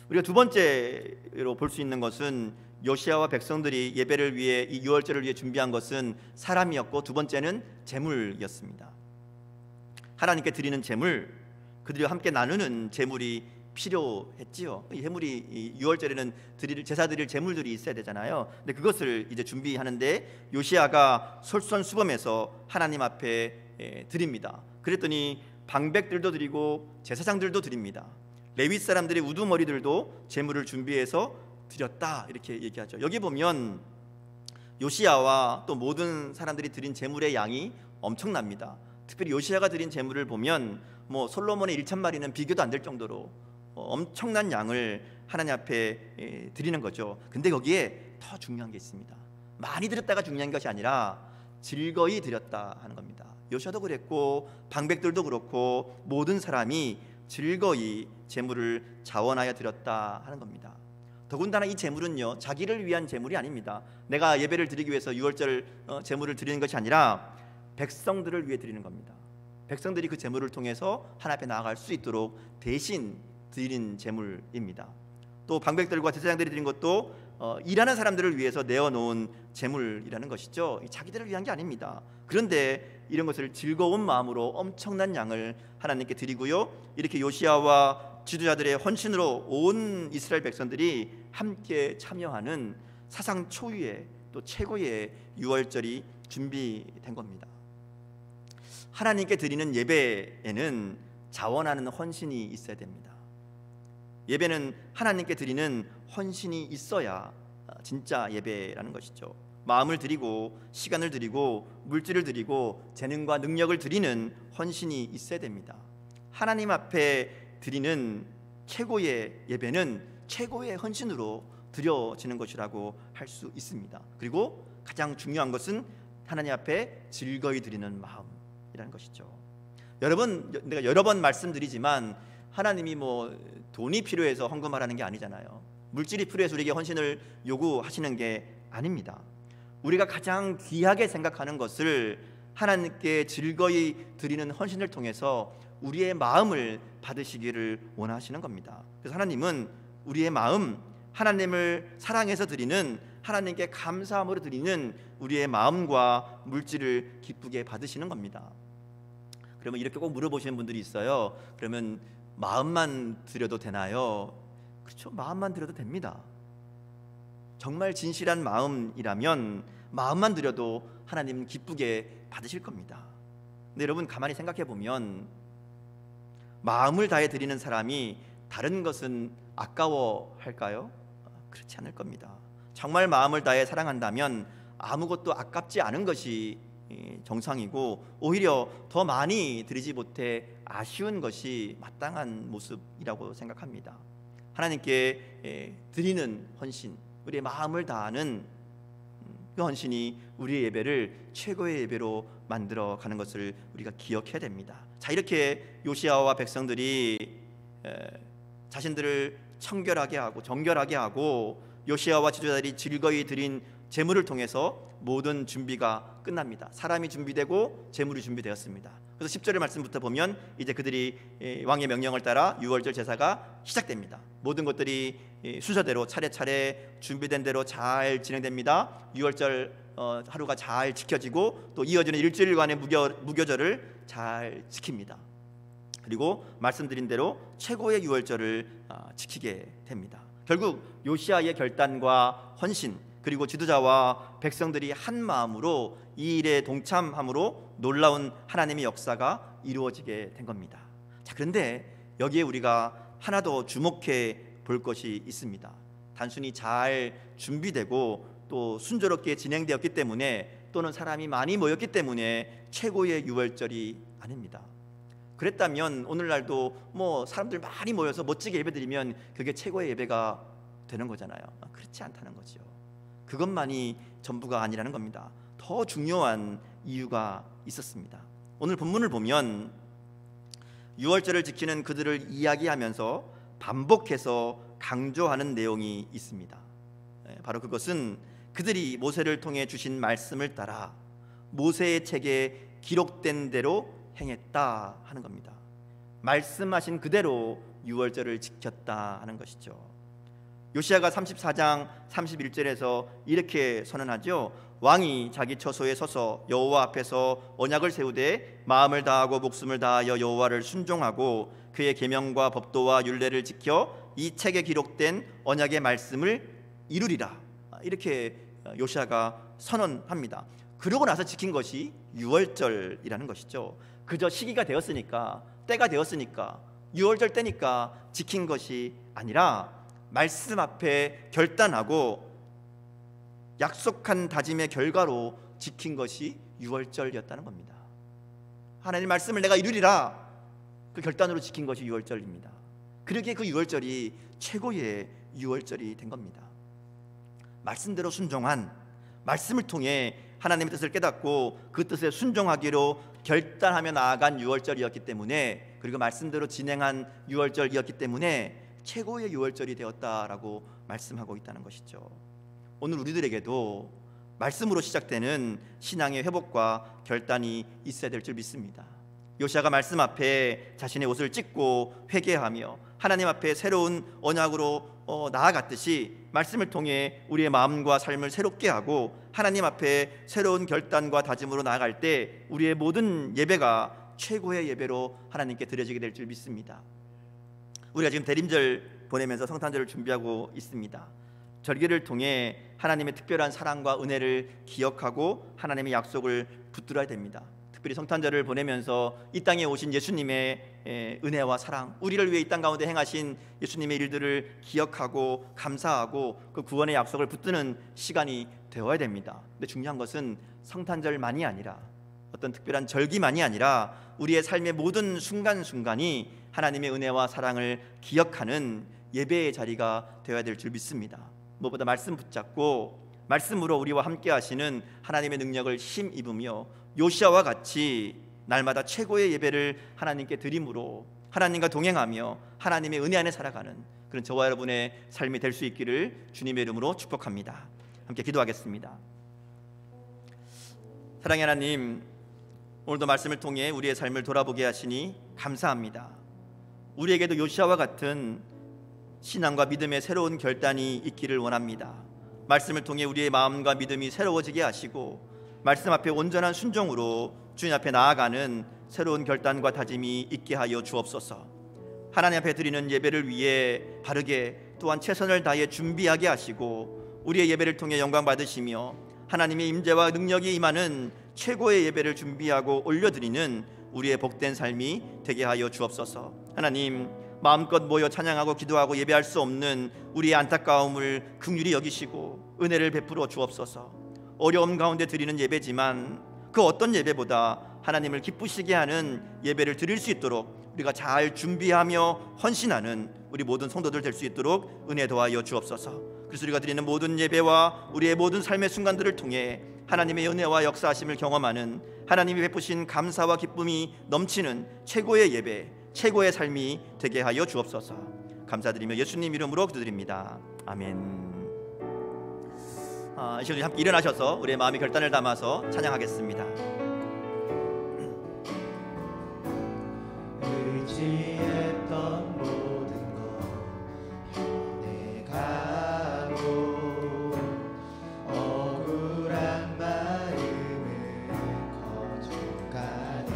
[SPEAKER 1] 우리가 두 번째로 볼 수 있는 것은 요시야와 백성들이 예배를 위해 이 유월절을 위해 준비한 것은 사람이었고, 두 번째는 제물이었습니다. 하나님께 드리는 제물, 그들과 함께 나누는 제물이 필요했지요. 이 제물이 이 유월절에는 제사 드릴 제물들이 있어야 되잖아요. 근데 그것을 이제 준비하는데 요시야가 솔선수범해서 하나님 앞에 드립니다. 그랬더니 방백들도 드리고 제사장들도 드립니다. 레위 사람들의 우두머리들도 제물을 준비해서 드렸다, 이렇게 얘기하죠. 여기 보면 요시야와 또 모든 사람들이 드린 제물의 양이 엄청납니다. 특별히 요시야가 드린 제물을 보면 솔로몬의 1,000마리는 비교도 안 될 정도로 엄청난 양을 하나님 앞에 드리는 거죠. 근데 거기에 더 중요한 게 있습니다. 많이 드렸다가 중요한 것이 아니라 즐거이 드렸다 하는 겁니다. 요시야도 그랬고 방백들도 그렇고 모든 사람이 즐거이 제물을 자원하여 드렸다 하는 겁니다. 더군다나 이 제물은요, 자기를 위한 제물이 아닙니다. 내가 예배를 드리기 위해서 유월절 제물을 드리는 것이 아니라 백성들을 위해 드리는 겁니다. 백성들이 그 제물을 통해서 하나님 앞에 나아갈 수 있도록 대신 드린 제물입니다. 또 방백들과 제사장들이 드린 것도 일하는 사람들을 위해서 내어놓은 제물이라는 것이죠. 자기들을 위한 게 아닙니다. 그런데 이런 것을 즐거운 마음으로 엄청난 양을 하나님께 드리고요, 이렇게 요시야와 지도자들의 헌신으로 온 이스라엘 백성들이 함께 참여하는 사상 초유의 또 최고의 유월절이 준비된 겁니다. 하나님께 드리는 예배에는 자원하는 헌신이 있어야 됩니다. 예배는 하나님께 드리는 헌신이 있어야 진짜 예배라는 것이죠. 마음을 드리고 시간을 드리고 물질을 드리고 재능과 능력을 드리는 헌신이 있어야 됩니다. 하나님 앞에 드리는 최고의 예배는 최고의 헌신으로 드려지는 것이라고 할 수 있습니다. 그리고 가장 중요한 것은 하나님 앞에 즐거이 드리는 마음이라는 것이죠. 내가 여러 번 말씀드리지만 하나님이 돈이 필요해서 헌금하라는 게 아니잖아요. 물질이 필요해서 우리에게 헌신을 요구하시는 게 아닙니다. 우리가 가장 귀하게 생각하는 것을 하나님께 즐거이 드리는 헌신을 통해서 우리의 마음을 받으시기를 원하시는 겁니다. 그래서 하나님은 우리의 마음, 하나님을 사랑해서 드리는, 하나님께 감사함으로 드리는 우리의 마음과 물질을 기쁘게 받으시는 겁니다. 그러면 이렇게 꼭 물어보시는 분들이 있어요. 그러면 마음만 드려도 되나요? 그렇죠, 마음만 드려도 됩니다. 정말 진실한 마음이라면 마음만 드려도 하나님은 기쁘게 받으실 겁니다. 근데 여러분 가만히 생각해 보면 마음을 다해 드리는 사람이 다른 것은 아까워할까요? 그렇지 않을 겁니다. 정말 마음을 다해 사랑한다면 아무것도 아깝지 않은 것이 정상이고 오히려 더 많이 드리지 못해 아쉬운 것이 마땅한 모습이라고 생각합니다. 하나님께 드리는 헌신, 우리의 마음을 다하는 그 헌신이 우리의 예배를 최고의 예배로 만들어가는 것을 우리가 기억해야 됩니다. 자, 이렇게 요시야와 백성들이 자신들을 청결하게 하고 정결하게 하고 요시야와 지도자들이 즐거이 드린 제물을 통해서 모든 준비가 끝납니다. 사람이 준비되고 제물이 준비되었습니다. 그래서 10절의 말씀부터 보면 이제 그들이 왕의 명령을 따라 유월절 제사가 시작됩니다. 모든 것들이 순서대로 차례차례 준비된 대로 잘 진행됩니다. 유월절 하루가 잘 지켜지고 또 이어지는 일주일간의 무교절을 잘 지킵니다. 그리고 말씀드린 대로 최고의 유월절을 지키게 됩니다. 결국 요시아의 결단과 헌신, 그리고 지도자와 백성들이 한 마음으로 이 일에 동참함으로 놀라운 하나님의 역사가 이루어지게 된 겁니다. 자, 그런데 여기에 우리가 하나 더 주목해 볼 것이 있습니다. 단순히 잘 준비되고 또 순조롭게 진행되었기 때문에, 또는 사람이 많이 모였기 때문에 최고의 유월절이 아닙니다. 그랬다면 오늘날도 사람들 많이 모여서 멋지게 예배드리면 그게 최고의 예배가 되는 거잖아요. 그렇지 않다는 거죠. 그것만이 전부가 아니라는 겁니다. 더 중요한 이유가 있었습니다. 오늘 본문을 보면 유월절을 지키는 그들을 이야기하면서 반복해서 강조하는 내용이 있습니다. 바로 그것은 그들이 모세를 통해 주신 말씀을 따라 모세의 책에 기록된 대로 행했다 하는 겁니다. 말씀하신 그대로 유월절을 지켰다 하는 것이죠. 요시아가 34장 31절에서 이렇게 선언하죠. 왕이 자기 처소에 서서 여호와 앞에서 언약을 세우되 마음을 다하고 목숨을 다하여 여호와를 순종하고 그의 계명과 법도와 율례를 지켜 이 책에 기록된 언약의 말씀을 이루리라. 이렇게 요시아가 선언합니다. 그러고 나서 지킨 것이 유월절이라는 것이죠. 그저 시기가 되었으니까, 때가 되었으니까, 유월절 때니까 지킨 것이 아니라 말씀 앞에 결단하고 약속한 다짐의 결과로 지킨 것이 유월절이었다는 겁니다. 하나님 말씀을 내가 이루리라, 그 결단으로 지킨 것이 유월절입니다. 그러기에 그 유월절이 최고의 유월절이 된 겁니다. 말씀대로 순종한, 말씀을 통해 하나님의 뜻을 깨닫고 그 뜻에 순종하기로 결단하며 나아간 유월절이었기 때문에, 그리고 말씀대로 진행한 유월절이었기 때문에 최고의 유월절이 되었다라고 말씀하고 있다는 것이죠. 오늘 우리들에게도 말씀으로 시작되는 신앙의 회복과 결단이 있어야 될 줄 믿습니다. 요시아가 말씀 앞에 자신의 옷을 찢고 회개하며 하나님 앞에 새로운 언약으로 나아갔듯이, 말씀을 통해 우리의 마음과 삶을 새롭게 하고 하나님 앞에 새로운 결단과 다짐으로 나아갈 때 우리의 모든 예배가 최고의 예배로 하나님께 드려지게 될 줄 믿습니다. 우리가 지금 대림절 보내면서 성탄절을 준비하고 있습니다. 절기를 통해 하나님의 특별한 사랑과 은혜를 기억하고 하나님의 약속을 붙들어야 됩니다. 특별히 성탄절을 보내면서 이 땅에 오신 예수님의 은혜와 사랑, 우리를 위해 이 땅 가운데 행하신 예수님의 일들을 기억하고 감사하고 그 구원의 약속을 붙드는 시간이 되어야 됩니다. 근데 중요한 것은 성탄절만이 아니라, 어떤 특별한 절기만이 아니라 우리의 삶의 모든 순간순간이 하나님의 은혜와 사랑을 기억하는 예배의 자리가 되어야 될 줄 믿습니다. 무엇보다 말씀 붙잡고 말씀으로 우리와 함께 하시는 하나님의 능력을 힘입으며 요시아와 같이 날마다 최고의 예배를 하나님께 드림으로 하나님과 동행하며 하나님의 은혜 안에 살아가는 그런 저와 여러분의 삶이 될 수 있기를 주님의 이름으로 축복합니다. 함께 기도하겠습니다. 사랑의 하나님, 오늘도 말씀을 통해 우리의 삶을 돌아보게 하시니 감사합니다. 우리에게도 요시아와 같은 신앙과 믿음의 새로운 결단이 있기를 원합니다. 말씀을 통해 우리의 마음과 믿음이 새로워지게 하시고 말씀 앞에 온전한 순종으로 주님 앞에 나아가는 새로운 결단과 다짐이 있게 하여 주옵소서. 하나님 앞에 드리는 예배를 위해 바르게 또한 최선을 다해 준비하게 하시고 우리의 예배를 통해 영광 받으시며 하나님의 임재와 능력이 임하는 최고의 예배를 준비하고 올려드리는 우리의 복된 삶이 되게 하여 주옵소서. 하나님, 마음껏 모여 찬양하고 기도하고 예배할 수 없는 우리의 안타까움을 긍휼히 여기시고 은혜를 베풀어 주옵소서. 어려움 가운데 드리는 예배지만 그 어떤 예배보다 하나님을 기쁘시게 하는 예배를 드릴 수 있도록 우리가 잘 준비하며 헌신하는 우리 모든 성도들 될 수 있도록 은혜 도하여 주옵소서. 그래서 우리가 드리는 모든 예배와 우리의 모든 삶의 순간들을 통해 하나님의 은혜와 역사하심을 경험하는, 하나님이 베푸신 감사와 기쁨이 넘치는 최고의 예배, 최고의 삶이 되게 하여 주옵소서. 감사드리며 예수님 이름으로 기도드립니다. 아멘. 이 시간 함께 일어나셔서 우리의 마음의 결단을 담아서 찬양하겠습니다.
[SPEAKER 3] 의지했던 모든 것 변해가고 억울한 마음을 거둬가네.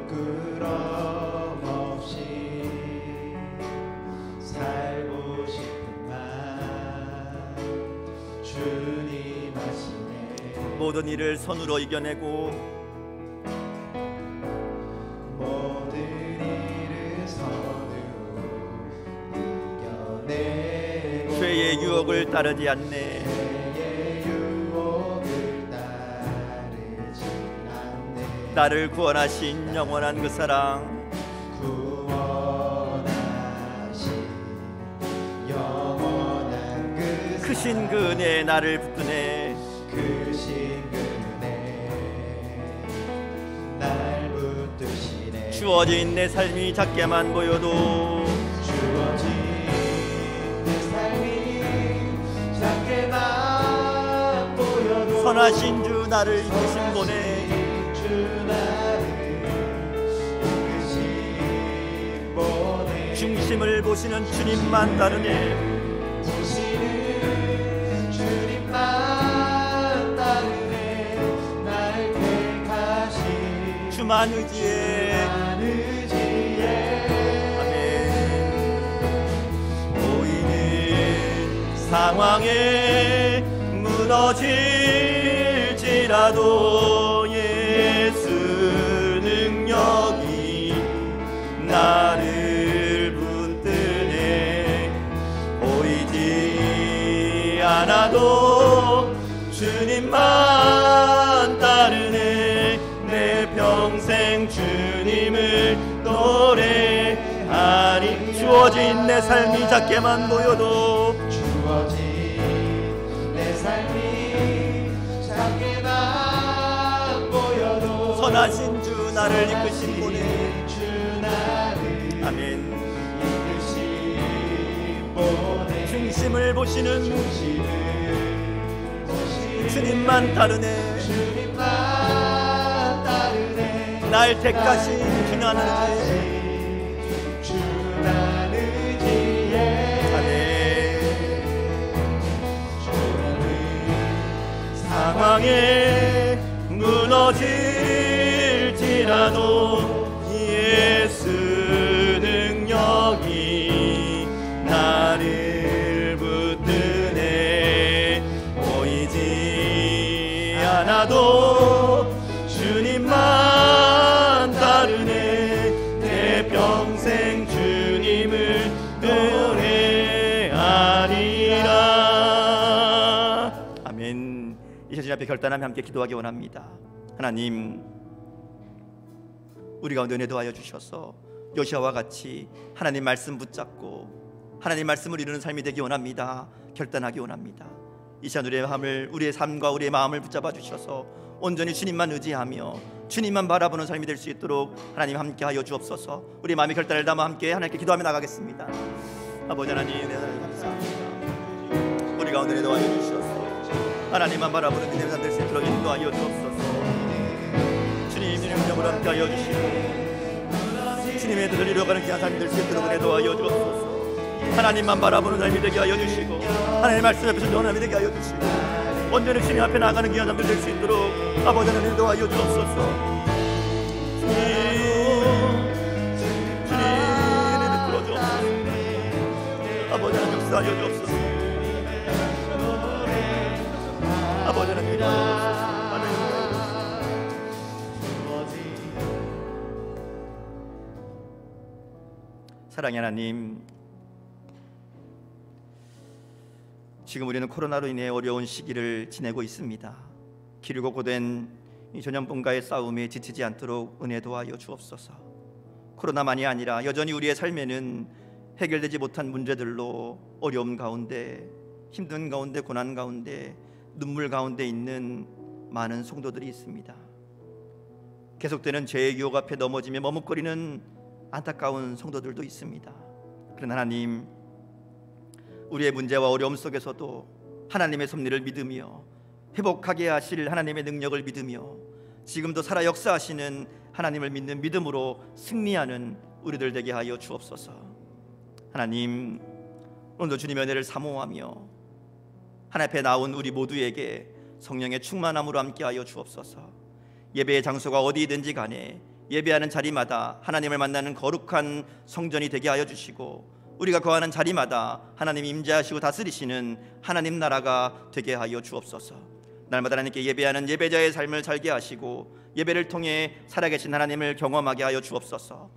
[SPEAKER 3] 부끄럼 없이 살고 싶은 맘 주님 하시네.
[SPEAKER 1] 모든 일을 선으로 이겨내고
[SPEAKER 3] 모든 일을 선으로 이겨내고
[SPEAKER 1] 죄의 유혹을 따르지 않네.
[SPEAKER 3] 죄의 유혹을 따르지 않네.
[SPEAKER 1] 나를 구원하신 영원한 그 사랑,
[SPEAKER 3] 구원하신 영원한 그
[SPEAKER 1] 크신 그 은혜에 나를 붙드네.
[SPEAKER 3] 크신 그네 날 붙드시네.
[SPEAKER 1] 주어진 내 삶이 작게만 보여도
[SPEAKER 3] 주어진 내 삶이 작게만 보여도
[SPEAKER 1] 선하신 주 나를 이끄신 보내.
[SPEAKER 3] 주 나를 이끄신 보내.
[SPEAKER 1] 중심을 보시는 주님만 따르네.
[SPEAKER 3] 보시는 주님만 따르네. 날 택하신
[SPEAKER 1] 주만 의지해.
[SPEAKER 3] 주만 의지해.
[SPEAKER 1] 아멘. 보이는 상황에 무너질지라도 예수 능력이 나를 붙드네. 보이지 않아도 주님만 따르네. 내 평생 주님을 노래하리. 주어진 내 삶이 작게만 보여도
[SPEAKER 3] 주어진 내 삶이 작게만 보여도
[SPEAKER 1] 선하신 주 나를 이끄신 보내.
[SPEAKER 3] 주 나를
[SPEAKER 1] 아멘.
[SPEAKER 3] 이끄신 보내.
[SPEAKER 1] 중심을 보시는
[SPEAKER 3] 중심을 보시는
[SPEAKER 1] 주님만 따르네.
[SPEAKER 3] 주님만 따르네.
[SPEAKER 1] 날 택하신 주 나는 의지해.
[SPEAKER 3] 주 나는 의지해.
[SPEAKER 1] 아멘. 상황에 무너질지라도 예수 능력이 나를 붙드네. 보이지 않아도 주님만 따르네. 내 평생 주님을 노래하리라. 아멘. 이 시간 앞에 결단하며 함께 기도하기 원합니다. 하나님, 우리 가운데 은혜 더하여 주셔서 요시아와 같이 하나님 말씀 붙잡고 하나님 말씀을 이루는 삶이 되기 원합니다. 결단하기 원합니다. 이 시간 우리의 삶과 우리의 마음을 붙잡아 주셔서 온전히 주님만 의지하며 주님만 바라보는 삶이 될 수 있도록 하나님 함께하여 주옵소서. 우리 마음의 결단을 담아 함께 하나님께 기도하며 나가겠습니다. 아버지 하나님, 은혜 감사합니다. 우리 가운데 은혜 더하여 주셔서 하나님만 바라보는 믿음의 삶 될 수 있도록 인도하여 주옵소서. 주님 이름으로 함께하여 주시고 주님의 뜻을 이루어가는 귀한 삶이 될 수 있도록 은혜 도와여 주옵소서. 하나님만 바라보는 삶이 되게 하여 주시고 하나님의 말씀 앞에서 전하는 삶이 되게 하여 주시고 온전히 주님 앞에 나가는 귀한 삶이 될 수 있도록 아버지 하나님 도와여 주옵소서. 주님 이름을 불어주옵소서. 아버지 하나님 역사하여 주옵소서. 아버지 하나님 도와여 주옵소서. 사랑의 하나님, 지금 우리는 코로나로 인해 어려운 시기를 지내고 있습니다. 길고 고된 이 전염병과의 싸움에 지치지 않도록 은혜 도와여 주옵소서. 코로나만이 아니라 여전히 우리의 삶에는 해결되지 못한 문제들로 어려움 가운데, 힘든 가운데, 고난 가운데, 눈물 가운데 있는 많은 성도들이 있습니다. 계속되는 죄의 유혹 앞에 넘어지며 머뭇거리는 안타까운 성도들도 있습니다. 그러나 하나님, 우리의 문제와 어려움 속에서도 하나님의 섭리를 믿으며 회복하게 하실 하나님의 능력을 믿으며 지금도 살아 역사하시는 하나님을 믿는 믿음으로 승리하는 우리들 되게 하여 주옵소서. 하나님, 오늘도 주님의 은혜를 사모하며 하나님 앞에 나온 우리 모두에게 성령의 충만함으로 함께하여 주옵소서. 예배의 장소가 어디든지 간에 예배하는 자리마다 하나님을 만나는 거룩한 성전이 되게 하여 주시고 우리가 거하는 자리마다 하나님 임재하시고 다스리시는 하나님 나라가 되게 하여 주옵소서. 날마다 하나님께 예배하는 예배자의 삶을 살게 하시고 예배를 통해 살아계신 하나님을 경험하게 하여 주옵소서.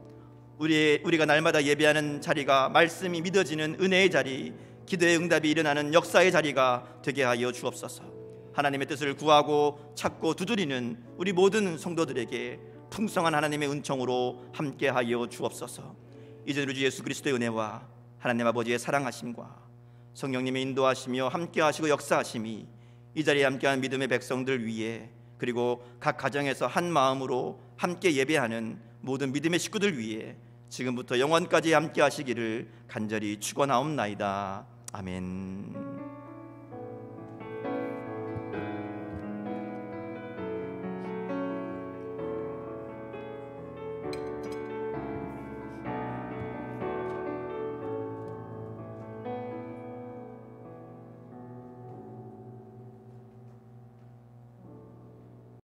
[SPEAKER 1] 우리가 날마다 예배하는 자리가 말씀이 믿어지는 은혜의 자리, 기도의 응답이 일어나는 역사의 자리가 되게 하여 주옵소서. 하나님의 뜻을 구하고 찾고 두드리는 우리 모든 성도들에게 풍성한 하나님의 은총으로 함께하여 주옵소서. 이제 우리 주 예수 그리스도의 은혜와 하나님 아버지의 사랑하심과 성령님의 인도하시며 함께하시고 역사하심이 이 자리에 함께하는 믿음의 백성들 위에 그리고 각 가정에서 한 마음으로 함께 예배하는 모든 믿음의 식구들 위에 지금부터 영원까지 함께하시기를 간절히 축원하옵나이다. 아멘.